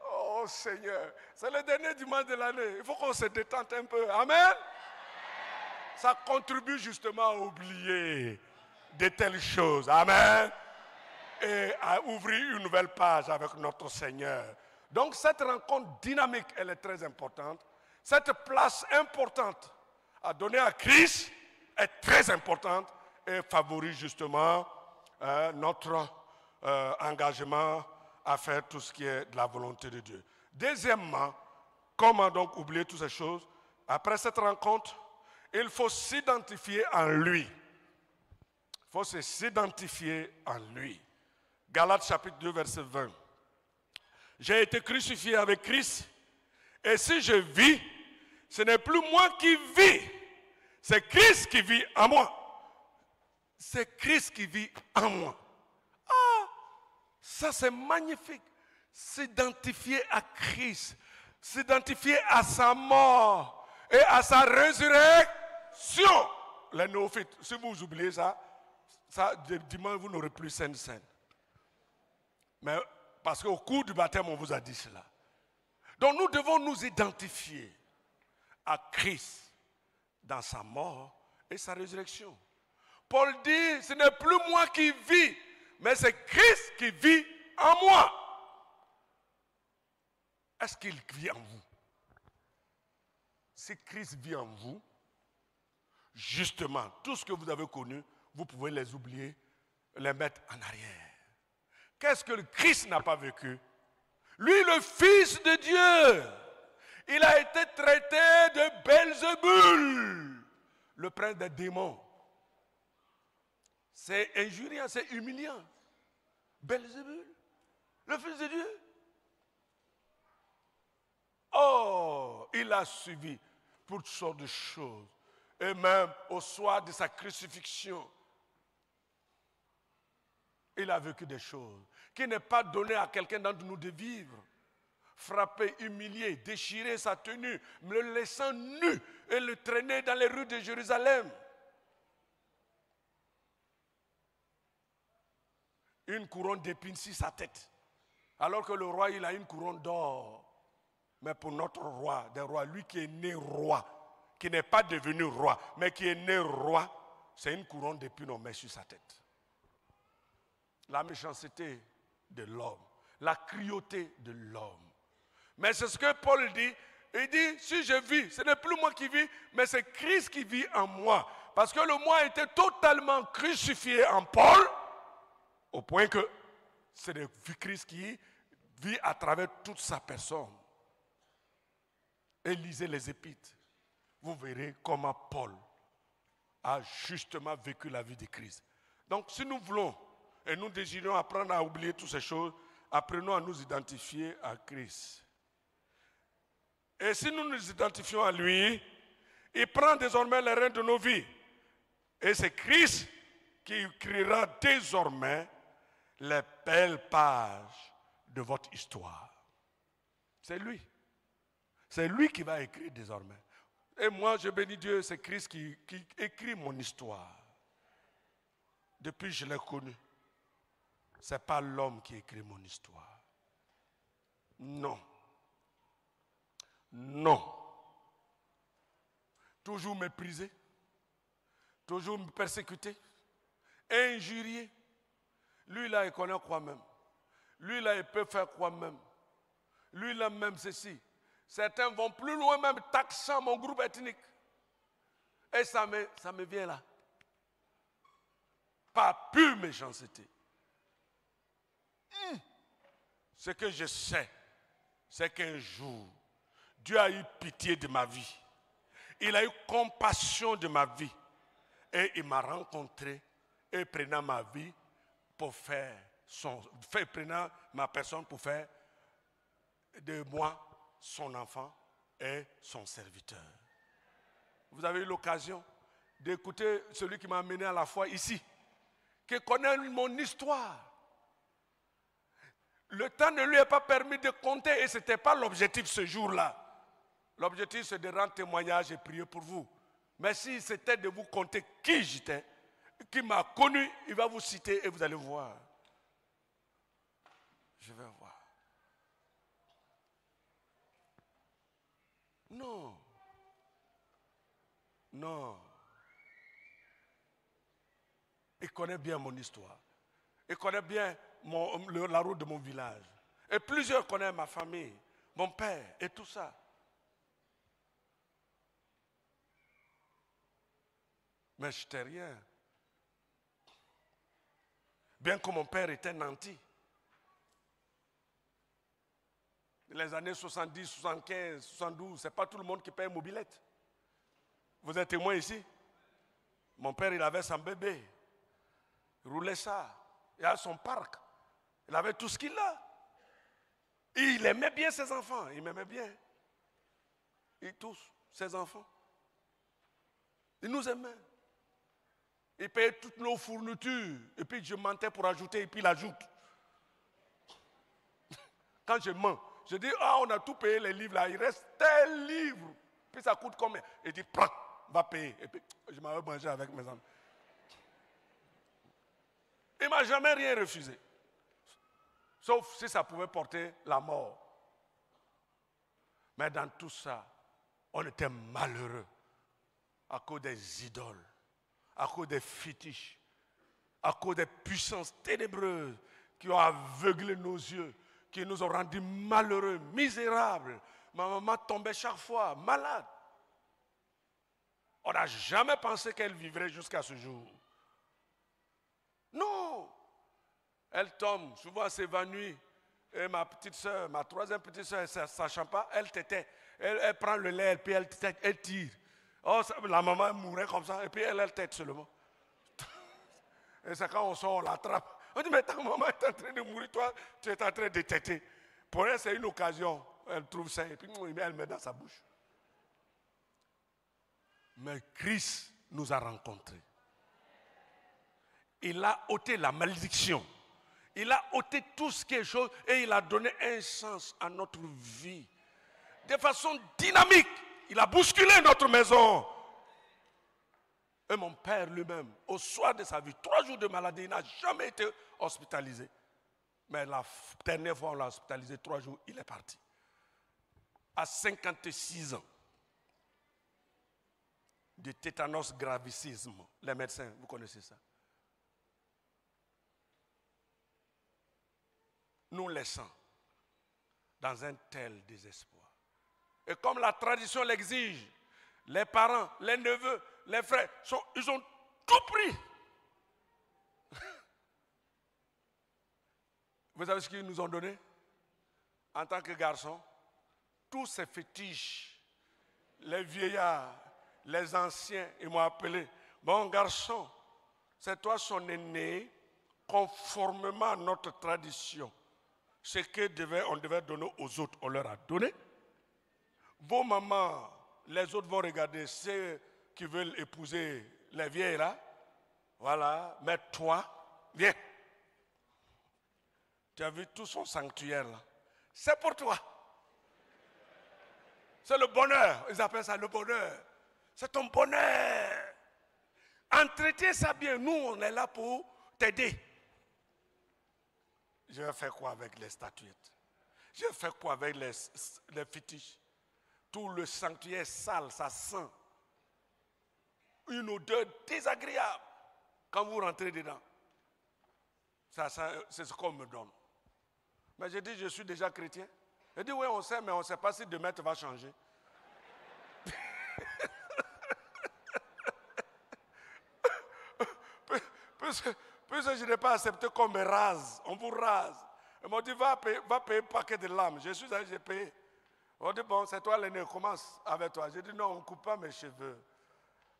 Oh Seigneur, c'est le dernier dimanche de l'année. Il faut qu'on se détende un peu. Amen. Ça contribue justement à oublier de telles choses. Amen. Et à ouvrir une nouvelle page avec notre Seigneur. Donc cette rencontre dynamique, elle est très importante. Cette place importante à donner à Christ est très importante et favorise justement notre engagement à faire tout ce qui est de la volonté de Dieu. Deuxièmement, comment donc oublier toutes ces choses? Après cette rencontre, il faut s'identifier en lui. Il faut s'identifier en lui. Galates chapitre 2, verset 20. J'ai été crucifié avec Christ, et si je vis, ce n'est plus moi qui vis, c'est Christ qui vit en moi. C'est Christ qui vit en moi. Ah, ça c'est magnifique. S'identifier à Christ, s'identifier à sa mort et à sa résurrection. Les néophytes, si vous oubliez ça dimanche vous n'aurez plus Sainte Seine. Mais parce qu'au cours du baptême, on vous a dit cela. Donc nous devons nous identifier à Christ dans sa mort et sa résurrection. Paul dit, ce n'est plus moi qui vis, mais c'est Christ qui vit en moi. Est-ce qu'il vit en vous? Si Christ vit en vous, justement, tout ce que vous avez connu, vous pouvez les oublier, les mettre en arrière. Qu'est-ce que le Christ n'a pas vécu? Lui, le Fils de Dieu, il a été traité de Belzébul, le prince des démons. C'est injuriant, c'est humiliant. Belzébul, le Fils de Dieu. Oh, il a suivi pour toutes sortes de choses. Et même au soir de sa crucifixion, il a vécu des choses qui n'est pas donné à quelqu'un d'entre nous de vivre. Frappé, humilié, déchirer sa tenue, le laissant nu et le traîner dans les rues de Jérusalem. Une couronne d'épines sur sa tête. Alors que le roi, il a une couronne d'or. Mais pour notre roi, des rois, lui qui est né roi, qui n'est pas devenu roi, mais qui est né roi, c'est une couronne d'épines qu'on met sur sa tête. La méchanceté de l'homme, la cruauté de l'homme. Mais c'est ce que Paul dit. Il dit, si je vis, ce n'est plus moi qui vis, mais c'est Christ qui vit en moi. Parce que le moi était totalement crucifié en Paul, au point que c'est le Christ qui vit à travers toute sa personne. Et lisez les Épîtres. Vous verrez comment Paul a justement vécu la vie de Christ. Donc si nous voulons et nous désirons apprendre à oublier toutes ces choses, apprenons à nous identifier à Christ. Et si nous nous identifions à lui, il prend désormais les rênes de nos vies. Et c'est Christ qui écrira désormais les belles pages de votre histoire. C'est lui. C'est lui qui va écrire désormais. Et moi, je bénis Dieu, c'est Christ qui écrit mon histoire. Depuis que je l'ai connu. Ce n'est pas l'homme qui écrit mon histoire. Non. Non. Toujours méprisé. Toujours persécuté. Injurié. Lui là, il connaît quoi même. Lui là, il peut faire quoi même. Lui là, même ceci. Certains vont plus loin même taxant mon groupe ethnique. Et ça me vient là. Par pure méchanceté. Ce que je sais, c'est qu'un jour, Dieu a eu pitié de ma vie. Il a eu compassion de ma vie. Et il m'a rencontré et prenant ma vie pour prenant ma personne pour faire de moi son enfant et son serviteur. Vous avez eu l'occasion d'écouter celui qui m'a amené à la foi ici, qui connaît mon histoire. Le temps ne lui est pas permis de compter et ce n'était pas l'objectif ce jour-là. L'objectif c'est de rendre témoignage et prier pour vous. Mais si c'était de vous compter qui j'étais, qui m'a connu, il va vous citer et vous allez voir. Je vais voir. Non. Non. Il connaît bien mon histoire. Il connaît bien la route de mon village. Et plusieurs connaissent ma famille, mon père et tout ça. Mais je n'étais rien. Bien que mon père était nanti. Les années 70, 75, 72, ce n'est pas tout le monde qui paye mobilette. Vous êtes témoin ici? Mon père, il avait son bébé. Il roulait ça. Il avait son parc. Il avait tout ce qu'il a. Et il aimait bien ses enfants. Il m'aimait bien. Et tous, ses enfants. Il nous aimait. Il payait toutes nos fournitures. Et puis je mentais pour ajouter, et puis il ajoute. Quand je mens, je dis, on a tout payé les livres là, il reste tel livre. Puis ça coûte combien? Il dit, prends, va payer. Et puis je m'avais mangé avec mes amis. Il ne m'a jamais rien refusé. Sauf si ça pouvait porter la mort. Mais dans tout ça, on était malheureux à cause des idoles, à cause des fétiches, à cause des puissances ténébreuses qui ont aveuglé nos yeux, qui nous ont rendus malheureux, misérables. Ma maman tombait chaque fois malade. On n'a jamais pensé qu'elle vivrait jusqu'à ce jour. Non. Elle tombe, souvent elle s'évanouit. Et ma petite soeur, ma troisième petite soeur, elle ne sachant pas, elle tétait. Elle prend le lait, puis elle tire. Oh, la maman mourait comme ça, et puis elle tête seulement. Et c'est quand on sort, on l'attrape. On dit, mais ta maman est en train de mourir, toi, tu es en train de téter. Pour elle, c'est une occasion. Elle trouve ça, et puis elle met dans sa bouche. Mais Christ nous a rencontrés. Il a ôté la malédiction. Il a ôté tout ce qui est chose et il a donné un sens à notre vie. De façon dynamique, il a bousculé notre maison. Et mon père lui-même, au soir de sa vie, 3 jours de maladie, il n'a jamais été hospitalisé. Mais la dernière fois, on l'a hospitalisé 3 jours, il est parti. À 56 ans. De tétanos gravicisme. Les médecins, vous connaissez ça. Nous laissons dans un tel désespoir. Et comme la tradition l'exige, les parents, les neveux, les frères, ils ont tout pris. Vous savez ce qu'ils nous ont donné? En tant que garçons, tous ces fétiches, les vieillards, les anciens, ils m'ont appelé. Bon garçon, c'est toi son aîné, conformément à notre tradition. Ce qu'on devait donner aux autres, on leur a donné. Vos mamans, les autres vont regarder ceux qui veulent épouser les vieilles là. Voilà, mais toi, viens. Tu as vu tout son sanctuaire là. C'est pour toi. C'est le bonheur. Ils appellent ça le bonheur. C'est ton bonheur. Entretiens ça bien. Nous, on est là pour t'aider. Je vais faire quoi avec les statuettes? Je vais faire quoi avec les fétiches? Tout le sanctuaire sale, ça sent. Une odeur désagréable quand vous rentrez dedans. Ça, c'est ce qu'on me donne. Mais je dis, je suis déjà chrétien. Je dis, oui, on sait, mais on ne sait pas si demain tu vas changer. Puisque je n'ai pas accepté qu'on me rase, on vous rase. Ils m'ont dit, va payer un paquet de lames. Je suis allé, j'ai payé. On dit, bon, c'est toi l'aîné, commence avec toi. J'ai dit, non, on ne coupe pas mes cheveux.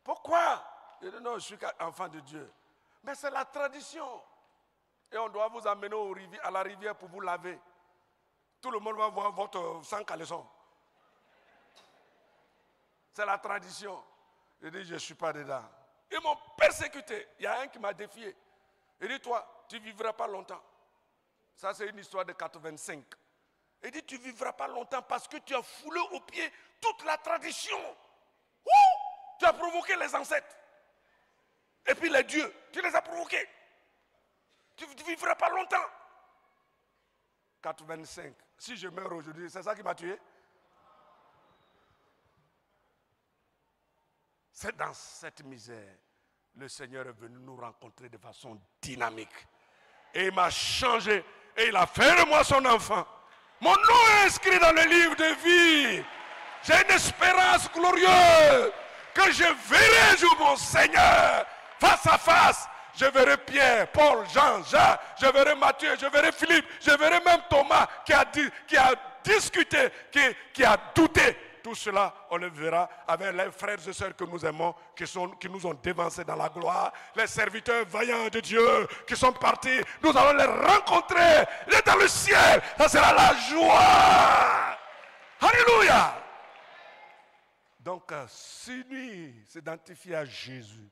Pourquoi? J'ai dit, non, je suis enfant de Dieu. Mais c'est la tradition. Et on doit vous amener à la rivière pour vous laver. Tout le monde va voir votre sang caleçon. C'est la tradition. J'ai dit, je ne suis pas dedans. Ils m'ont persécuté. Il y a un qui m'a défié. Il dit, toi, tu ne vivras pas longtemps. Ça, c'est une histoire de 85. Il dit, tu ne vivras pas longtemps parce que tu as foulé aux pieds toute la tradition. Tu as provoqué les ancêtres. Et puis les dieux, tu les as provoqués. Tu ne vivras pas longtemps. 85. Si je meurs aujourd'hui, c'est ça qui m'a tué? C'est dans cette misère, le Seigneur est venu nous rencontrer de façon dynamique. Et il m'a changé. Et il a fait de moi son enfant. Mon nom est inscrit dans le livre de vie. J'ai une espérance glorieuse. Que je verrai un jour mon Seigneur face à face. Je verrai Pierre, Paul, Jean, Jacques. Je verrai Matthieu, je verrai Philippe. Je verrai même Thomas qui a discuté, qui a douté. Tout cela, on le verra avec les frères et sœurs que nous aimons, qui nous ont dévancés dans la gloire. Les serviteurs vaillants de Dieu qui sont partis. Nous allons les rencontrer. Il est dans le ciel. Ça sera la joie. Alléluia. Donc, s'identifier à Jésus,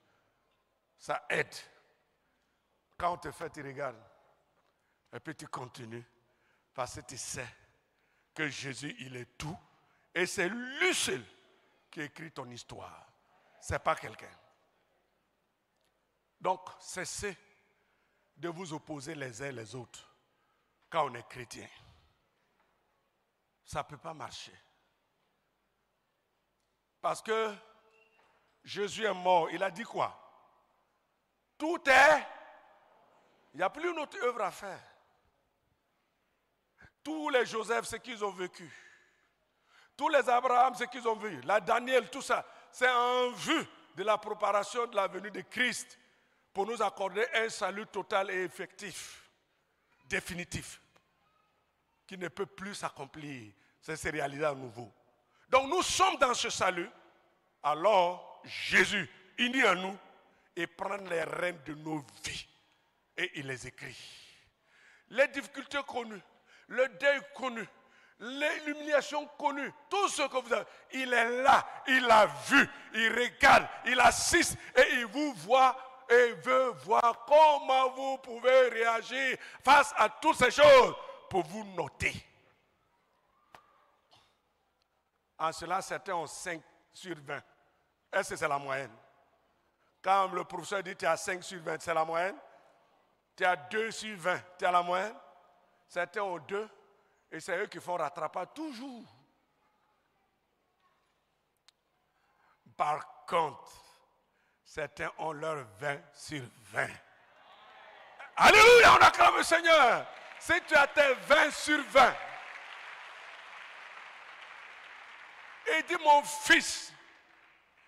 ça aide. Quand on te fait, tu regardes. Et puis tu continues. Parce que tu sais que Jésus, il est tout. Et c'est lui seul qui écrit ton histoire. Ce n'est pas quelqu'un. Donc, cessez de vous opposer les uns les autres quand on est chrétien. Ça ne peut pas marcher. Parce que Jésus est mort. Il a dit quoi? Tout est... Il n'y a plus une autre œuvre à faire. Tous les Joseph, ce qu'ils ont vécu. Tous les Abraham, ce qu'ils ont vu, la Daniel, tout ça, c'est en vue de la préparation de la venue de Christ pour nous accorder un salut total et effectif, définitif, qui ne peut plus s'accomplir, c'est se réaliser à nouveau. Donc nous sommes dans ce salut, alors Jésus unit à nous et prend les rênes de nos vies et il les écrit. Les difficultés connues, le deuil connu, l'humiliation connue, tout ce que vous avez, il est là, il a vu, il regarde, il assiste et il vous voit et veut voir comment vous pouvez réagir face à toutes ces choses pour vous noter. En cela, certains ont 5 sur 20. Est-ce que c'est la moyenne? Quand le professeur dit tu as 5 sur 20, c'est la moyenne? Tu as 2 sur 20, tu as la moyenne? Certains ont 2. Et c'est eux qui font rattrapage toujours. Par contre, certains ont leur 20 sur 20. Alléluia, on acclame le Seigneur. Si tu as tes 20 sur 20, et dis mon fils,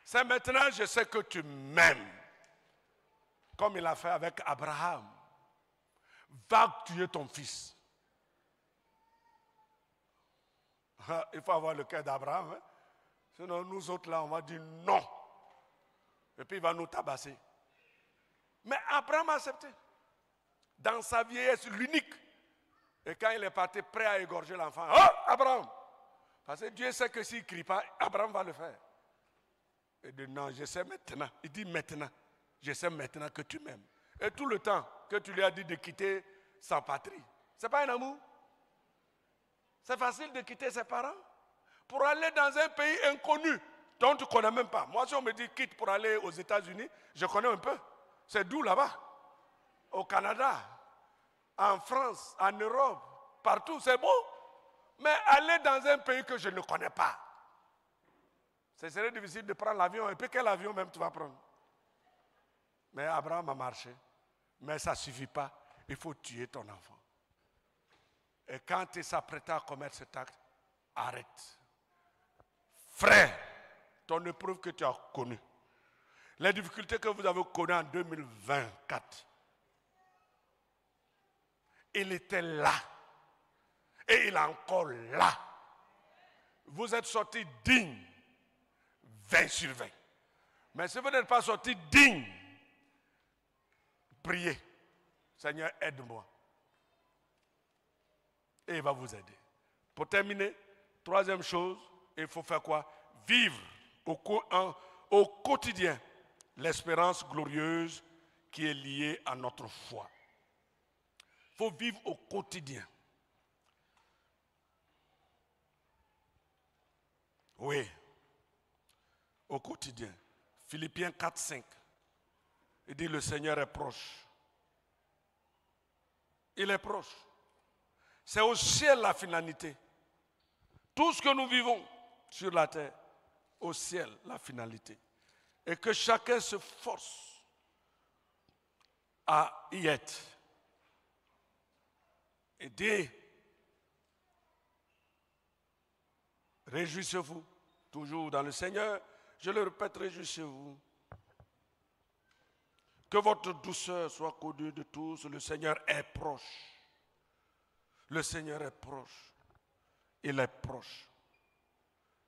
c'est maintenant je sais que tu m'aimes. Comme il a fait avec Abraham. Va tuer ton fils. Il faut avoir le cœur d'Abraham. Hein? Sinon, nous autres là, on va dire non. Et puis il va nous tabasser. Mais Abraham a accepté. Dans sa vieillesse, l'unique. Et quand il est parti prêt à égorger l'enfant, oh, Abraham! Parce que Dieu sait que s'il ne crie pas, Abraham va le faire. Il dit non, je sais maintenant. Il dit maintenant, je sais maintenant que tu m'aimes. Et tout le temps que tu lui as dit de quitter sa patrie, ce n'est pas un amour. C'est facile de quitter ses parents pour aller dans un pays inconnu dont tu ne connais même pas. Moi, si on me dit quitte pour aller aux États-Unis, je connais un peu. C'est d'où là-bas? Au Canada, en France, en Europe, partout, c'est beau. Mais aller dans un pays que je ne connais pas, ce serait difficile de prendre l'avion. Et puis quel avion même tu vas prendre? Mais Abraham a marché. Mais ça ne suffit pas. Il faut tuer ton enfant. Et quand tu s'apprêtes à commettre cet acte, arrête. Frère, ton épreuve que tu as connue, les difficultés que vous avez connues en 2024, il était là. Et il est encore là. vous êtes sortis dignes, 20 sur 20. Mais si vous n'êtes pas sortis dignes, priez. Seigneur, aide-moi. Et il va vous aider. Pour terminer, troisième chose, il faut faire quoi? Vivre au quotidien l'espérance glorieuse qui est liée à notre foi. Il faut vivre au quotidien. Oui, au quotidien. Philippiens 4, 5. Il dit le Seigneur est proche. Il est proche. C'est au ciel la finalité. Tout ce que nous vivons sur la terre, au ciel la finalité. Et que chacun se force à y être. Et dit, réjouissez-vous toujours dans le Seigneur. Je le répète, réjouissez-vous. Que votre douceur soit connue de tous. Le Seigneur est proche. Le Seigneur est proche. Il est proche.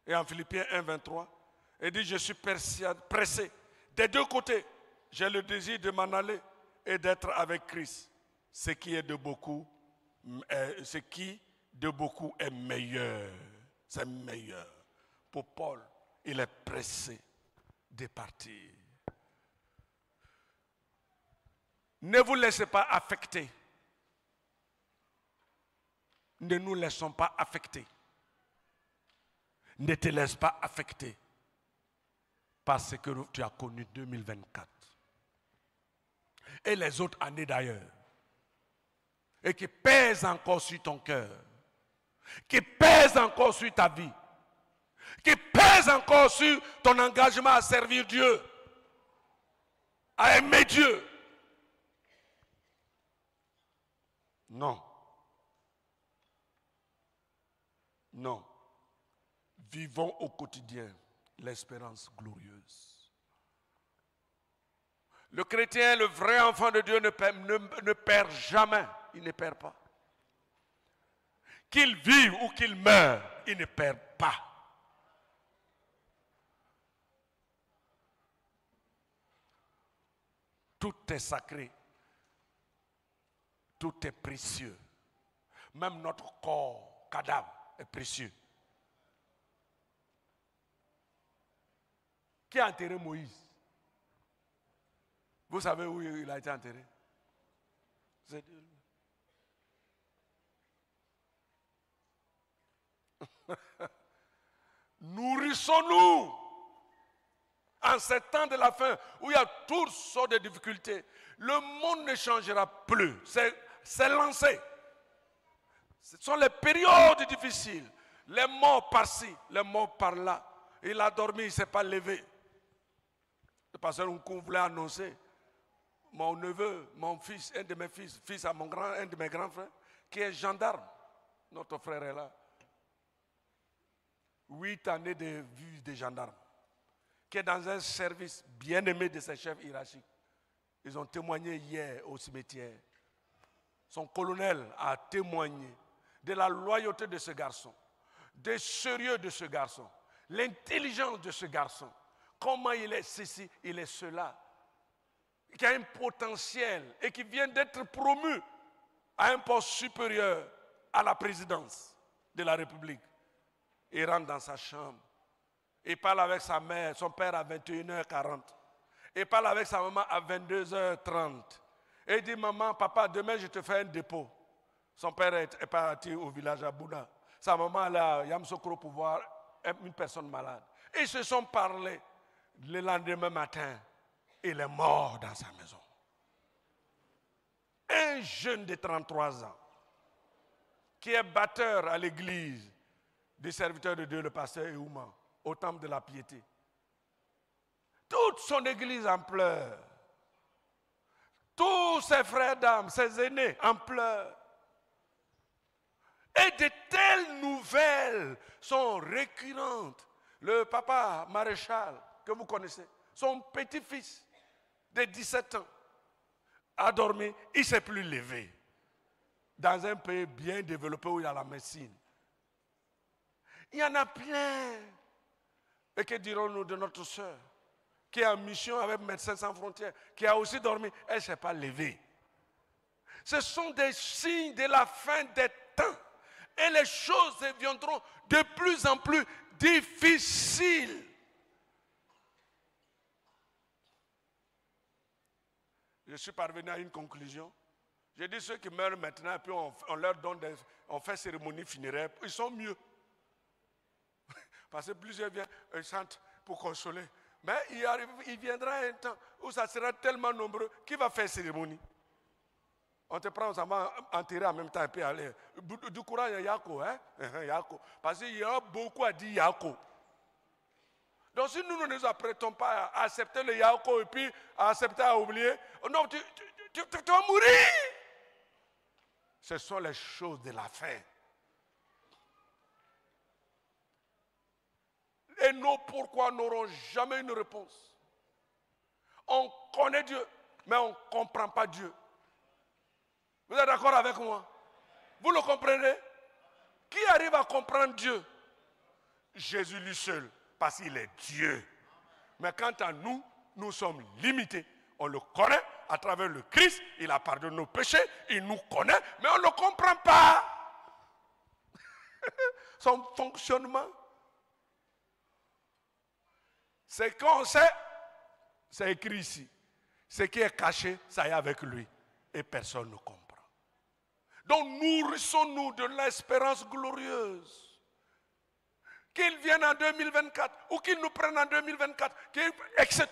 Et en Philippiens 1, 23, il dit, je suis pressé. Des deux côtés, j'ai le désir de m'en aller et d'être avec Christ. Ce qui de beaucoup est meilleur. C'est meilleur. Pour Paul, il est pressé de partir. Ne vous laissez pas affecter. Ne nous laissons pas affecter. Ne te laisse pas affecter par ce que tu as connu 2024. Et les autres années d'ailleurs. Et qui pèsent encore sur ton cœur. Qui pèsent encore sur ta vie. Qui pèsent encore sur ton engagement à servir Dieu. À aimer Dieu. Non. Non. Vivons au quotidien l'espérance glorieuse. Le chrétien, le vrai enfant de Dieu ne perd jamais. Il ne perd pas. Qu'il vive ou qu'il meure, il ne perd pas. Tout est sacré. Tout est précieux. Même notre corps, cadavre, est précieux. Qui a enterré Moïse? Vous savez où il a été enterré? C'est Dieu. Nourrissons-nous en ces temps de la fin où il y a toutes sortes de difficultés. Le monde ne changera plus. C'est lancé. Ce sont les périodes difficiles. Les morts par-ci, les morts par-là. Il a dormi, il ne s'est pas levé. Le pasteur Nkou voulait annoncer. Mon neveu, mon fils, un de mes fils à un de mes grands frères, qui est gendarme. Notre frère est là. 8 années de vie de gendarme. Qui est dans un service bien aimé de ses chefs hiérarchiques. Ils ont témoigné hier au cimetière. Son colonel a témoigné de la loyauté de ce garçon, du sérieux de ce garçon, l'intelligence de ce garçon. Comment il est ceci, il est cela. Qui a un potentiel et qui vient d'être promu à un poste supérieur à la présidence de la République. Il rentre dans sa chambre. Il parle avec sa mère, son père à 21h40. Il parle avec sa maman à 22h30. Et il dit, maman, papa, demain je te fais un dépôt. Son père est parti au village à Bouddha. Sa maman est à Yamsokro pour voir une personne malade. Ils se sont parlé. Le lendemain matin, il est mort dans sa maison. Un jeune de 33 ans qui est batteur à l'église des serviteurs de Dieu, le pasteur Eouma, au temple de la piété. Toute son église en pleurs. Tous ses frères d'âme, ses aînés en pleurs. Et de telles nouvelles sont récurrentes. Le papa maréchal, que vous connaissez, son petit-fils de 17 ans, a dormi, il ne s'est plus levé. Dans un pays bien développé où il y a la médecine. Il y en a plein. Et que dirons-nous de notre soeur qui est en mission avec Médecins sans frontières, qui a aussi dormi, elle ne s'est pas levée. Ce sont des signes de la fin des temps. Et les choses deviendront de plus en plus difficiles. Je suis parvenu à une conclusion. J'ai dit ceux qui meurent maintenant, puis on leur donne on fait cérémonie funéraire, ils sont mieux. Parce que plusieurs viennent et chantent pour consoler. Mais il viendra un temps où ça sera tellement nombreux, qui va faire cérémonie? On te prend, on va enterrer en même temps et puis aller. Du courage, il y a Yako, hein? Yako. Parce qu'il y a beaucoup à dire Yako. Donc si nous ne nous apprêtons pas à accepter le Yako et puis à accepter à oublier, non, tu vas mourir. Ce sont les choses de la fin. Et nos pourquoi n'auront jamais une réponse. On connaît Dieu, mais on ne comprend pas Dieu. Vous êtes d'accord avec moi? Vous le comprenez? Qui arrive à comprendre Dieu? Jésus lui seul, parce qu'il est Dieu. Mais quant à nous, nous sommes limités. On le connaît à travers le Christ, il a pardonné nos péchés, il nous connaît, mais on ne le comprend pas. Son fonctionnement. C'est qu'on sait, c'est écrit ici. Ce qui est caché, ça y est avec lui. Et personne ne comprend. Donc nourrissons-nous de l'espérance glorieuse. Qu'il vienne en 2024 ou qu'il nous prenne en 2024, etc.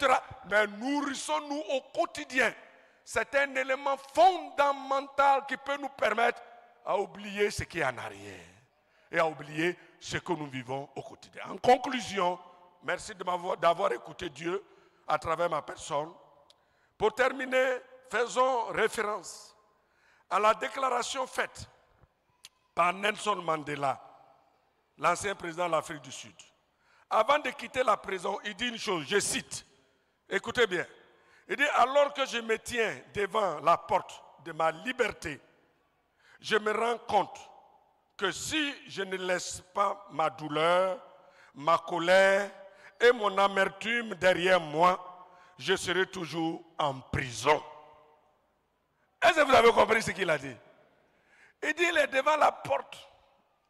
Mais nourrissons-nous au quotidien. C'est un élément fondamental qui peut nous permettre à oublier ce qui est en arrière et à oublier ce que nous vivons au quotidien. En conclusion, merci d'avoir écouté Dieu à travers ma personne. Pour terminer, faisons référence à la déclaration faite par Nelson Mandela, l'ancien président de l'Afrique du Sud. Avant de quitter la prison, il dit une chose, je cite, écoutez bien, il dit « Alors que je me tiens devant la porte de ma liberté, je me rends compte que si je ne laisse pas ma douleur, ma colère et mon amertume derrière moi, je serai toujours en prison. » Est-ce que vous avez compris ce qu'il a dit? Il dit il est devant la porte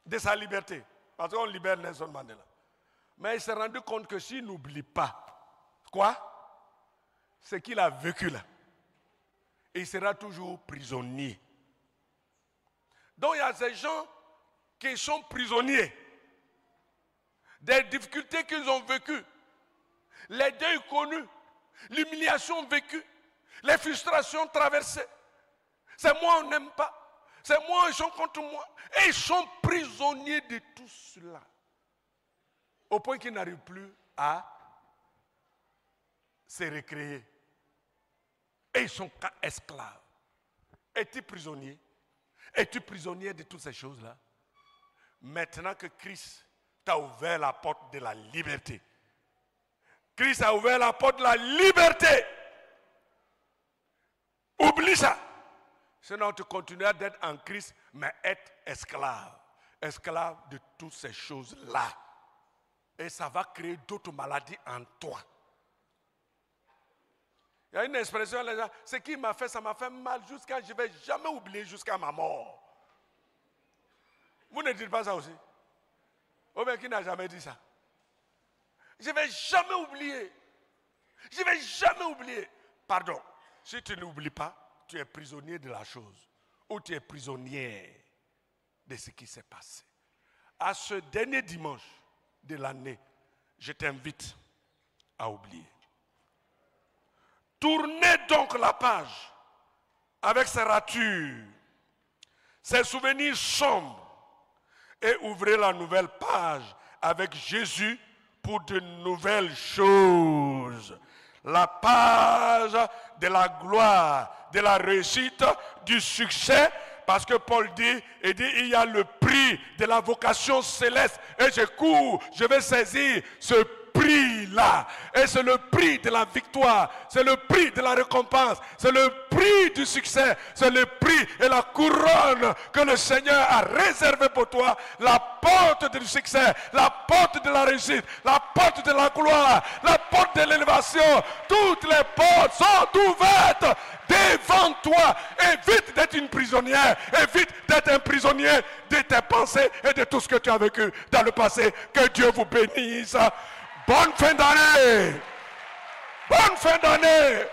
de sa liberté. Parce qu'on libère Nelson Mandela. Mais il s'est rendu compte que s'il n'oublie pas, quoi? Ce qu'il a vécu là, il sera toujours prisonnier. Donc il y a ces gens qui sont prisonniers des difficultés qu'ils ont vécues, les deuils connus, l'humiliation vécue, les frustrations traversées. C'est moi, on n'aime pas. C'est moi, ils sont contre moi. Et ils sont prisonniers de tout cela. Au point qu'ils n'arrivent plus à se recréer. Et ils sont esclaves. Es-tu prisonnier? Es-tu prisonnier de toutes ces choses-là? Maintenant que Christ t'a ouvert la porte de la liberté. Christ a ouvert la porte de la liberté. Oublie ça. Sinon, tu continueras d'être en Christ, mais être esclave. Esclave de toutes ces choses-là. Et ça va créer d'autres maladies en toi. Il y a une expression, les gens, ce qui m'a fait, ça m'a fait mal jusqu'à, je ne vais jamais oublier jusqu'à ma mort. Vous ne dites pas ça aussi? Ou bien qui n'a jamais dit ça? Je ne vais jamais oublier. Je ne vais jamais oublier. Pardon, si tu n'oublies pas, tu es prisonnier de la chose. Ou tu es prisonnier de ce qui s'est passé. À ce dernier dimanche de l'année, je t'invite à oublier. Tournez donc la page avec ses ratures, ses souvenirs sombres et ouvrez la nouvelle page avec Jésus pour de nouvelles choses. La page de la gloire, de la réussite, du succès, parce que Paul dit, il y a le prix de la vocation céleste et je cours, je vais saisir ce prix-là. Et c'est le prix de la victoire, c'est le prix de la récompense, c'est le prix prix du succès, c'est le prix et la couronne que le Seigneur a réservé pour toi. La porte du succès, la porte de la réussite, la porte de la gloire, la porte de l'élévation. Toutes les portes sont ouvertes devant toi. Évite d'être une prisonnière. Évite d'être un prisonnier de tes pensées et de tout ce que tu as vécu dans le passé. Que Dieu vous bénisse. Bonne fin d'année. Bonne fin d'année.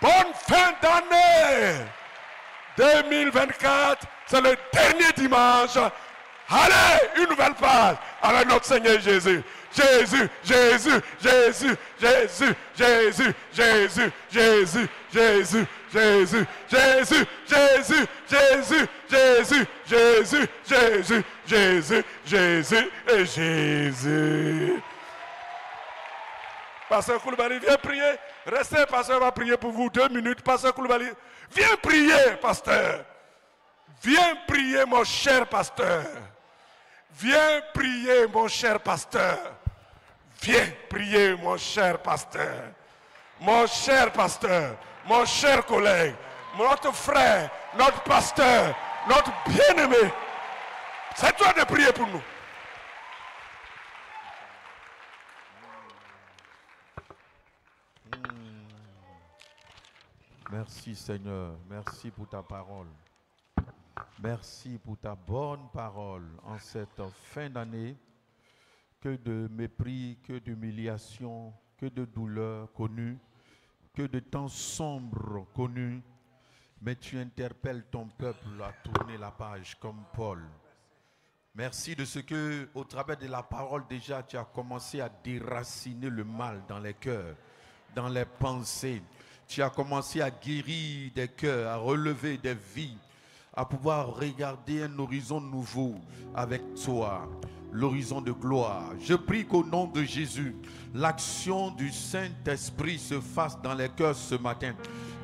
Bonne fin d'année. 2024, c'est le dernier dimanche. Allez, une nouvelle page avec notre Seigneur Jésus. Jésus, Jésus, Jésus, Jésus, Jésus, Jésus, Jésus, Jésus, Jésus, Jésus, Jésus, Jésus, Jésus, Jésus, Jésus, Jésus, Jésus et Jésus. Pasteur Koulibaly, viens prier. Restez, pasteur va prier pour vous 2 minutes. Pasteur Koulibaly, viens prier, pasteur. Viens prier, mon cher pasteur. Viens prier, mon cher pasteur. Viens prier, mon cher pasteur. Mon cher pasteur, mon cher collègue, notre frère, notre pasteur, notre bien-aimé. C'est toi de prier pour nous. Merci Seigneur, merci pour ta parole. Merci pour ta bonne parole en cette fin d'année. Que de mépris, que d'humiliation, que de douleur connues, que de temps sombres connus. Mais tu interpelles ton peuple à tourner la page comme Paul. Merci de ce que, au travers de la parole déjà, tu as commencé à déraciner le mal dans les cœurs, dans les pensées. Tu as commencé à guérir des cœurs, à relever des vies, à pouvoir regarder un horizon nouveau avec toi, l'horizon de gloire. Je prie qu'au nom de Jésus, l'action du Saint-Esprit se fasse dans les cœurs ce matin.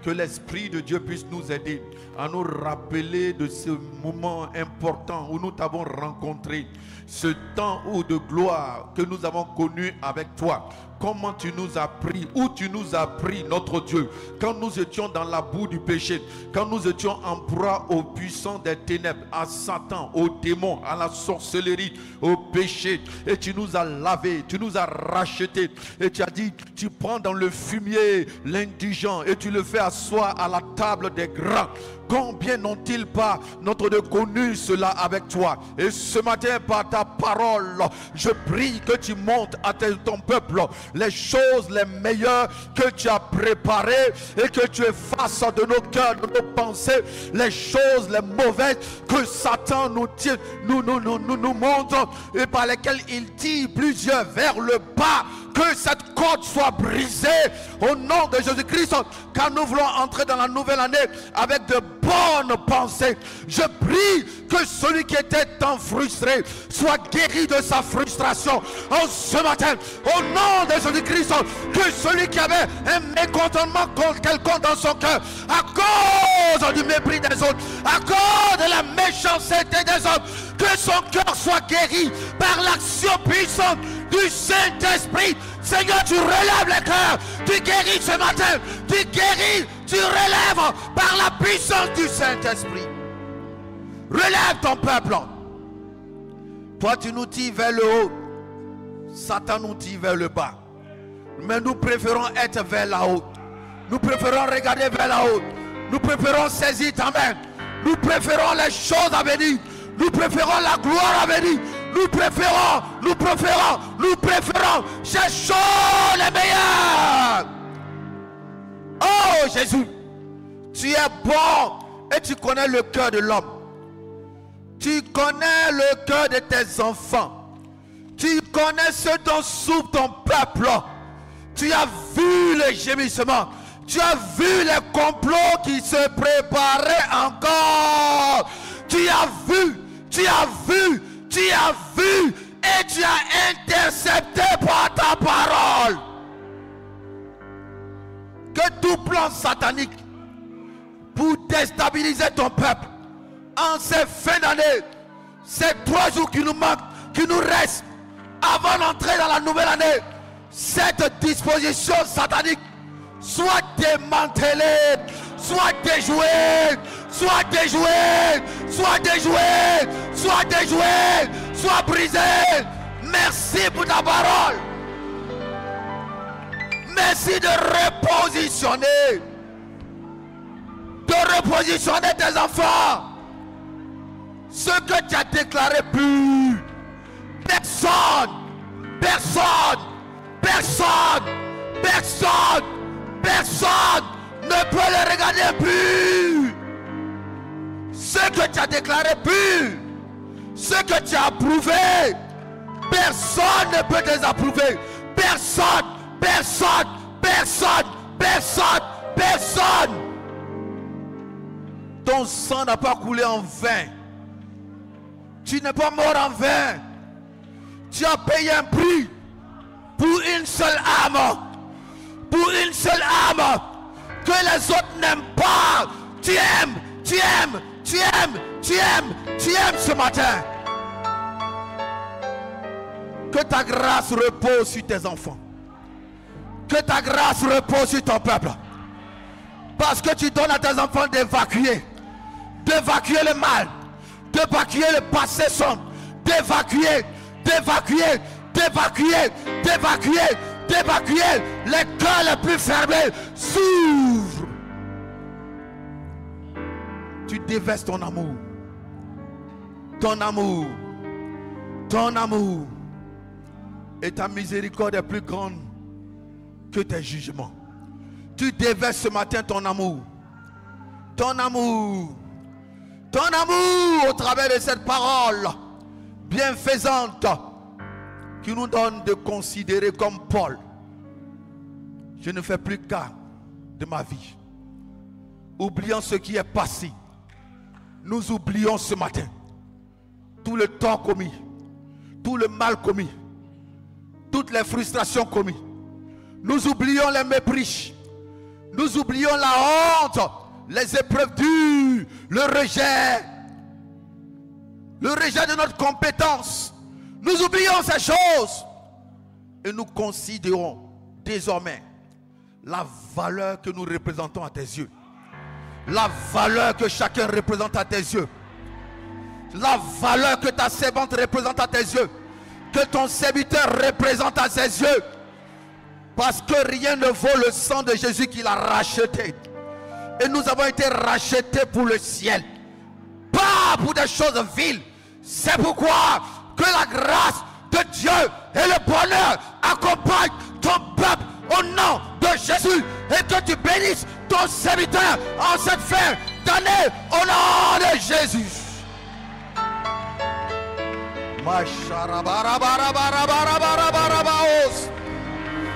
Que l'Esprit de Dieu puisse nous aider à nous rappeler de ce moment important où nous t'avons rencontré, ce temps de gloire que nous avons connu avec toi. Comment tu nous as pris, où tu nous as pris, notre Dieu, quand nous étions dans la boue du péché, quand nous étions en proie aux puissants des ténèbres, à Satan, aux démons, à la sorcellerie, au péché. Et tu nous as lavés, tu nous as rachetés. Et tu as dit, tu prends dans le fumier l'indigent et tu le fais asseoir à la table des grands. Combien n'ont-ils pas, notre Dieu, connu cela avec toi? Et ce matin, par ta parole, je prie que tu montes à ton peuple les choses les meilleures que tu as préparées et que tu effaces de nos cœurs, de nos pensées, les choses les mauvaises que Satan nous montre et par lesquelles il tire plusieurs vers le bas. Que cette corde soit brisée au nom de Jésus-Christ, car nous voulons entrer dans la nouvelle année avec de bonnes pensées. Je prie que celui qui était tant frustré soit guéri de sa frustration en ce matin. Au nom de Jésus-Christ, que celui qui avait un mécontentement quelconque dans son cœur, à cause du mépris des autres, à cause de la méchanceté des hommes, que son cœur soit guéri par l'action puissante du Saint-Esprit. Seigneur, tu relèves les cœurs, tu guéris ce matin, tu guéris, tu relèves par la puissance du Saint-Esprit. Relève ton peuple. Toi, tu nous tires vers le haut, Satan nous tire vers le bas. Mais nous préférons être vers la haut. Nous préférons regarder vers la haut. Nous préférons saisir ta main. Nous préférons les choses à venir. Nous préférons la gloire à venir. Nous préférons ces choses les meilleures. Oh Jésus, tu es bon et tu connais le cœur de l'homme. Tu connais le cœur de tes enfants. Tu connais ce dont souffre ton peuple. Tu as vu les gémissements. Tu as vu les complots qui se préparaient encore. Tu as vu et tu as intercepté par ta parole. Que tout plan satanique pour déstabiliser ton peuple en ces fins d'année, ces 3 jours qui nous manquent, qui nous restent avant d'entrer dans la nouvelle année, cette disposition satanique soit démantelée, Sois déjoué, sois déjoué, sois déjoué, sois déjoué, sois brisé. Merci pour ta parole. Merci de repositionner tes enfants. Ce que tu as déclaré plus. Personne ne peut le regarder plus. Ce que tu as déclaré plus, ce que tu as approuvé, personne ne peut désapprouver. Personne. Ton sang n'a pas coulé en vain. Tu n'es pas mort en vain. Tu as payé un prix pour une seule âme. Pour une seule âme que les autres n'aiment pas. Tu aimes ce matin. Que ta grâce repose sur tes enfants. Que ta grâce repose sur ton peuple. Parce que tu donnes à tes enfants d'évacuer le mal, d'évacuer le passé sombre, d'évacuer les cœurs les plus fermés. S'ouvre. Tu déverses ton amour, et ta miséricorde est plus grande que tes jugements. Tu déverses ce matin ton amour au travers de cette parole bienfaisante qui nous donne de considérer comme Paul. Je ne fais plus cas de ma vie. Oubliant ce qui est passé, nous oublions ce matin tout le tort commis, tout le mal commis, toutes les frustrations commises. Nous oublions les mépris, nous oublions la honte, les épreuves dures, le rejet de notre compétence. Nous oublions ces choses et nous considérons désormais la valeur que nous représentons à tes yeux, la valeur que chacun représente à tes yeux, la valeur que ta servante représente à tes yeux, que ton serviteur représente à ses yeux. Parce que rien ne vaut le sang de Jésus qu'il a racheté. Et nous avons été rachetés pour le ciel, pas pour des choses viles. C'est pourquoi que la grâce de Dieu et le bonheur accompagnent ton peuple au nom de Jésus. Et que tu bénisses ton serviteur en cette fin d'année au nom de Jésus.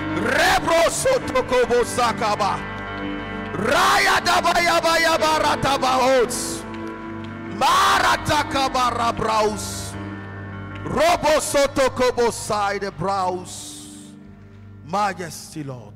Rebrosotokobo sakaba Raya dabaya baya baratabaos Maratakabara braus Robosotokobo side braus. Majesty, Lord.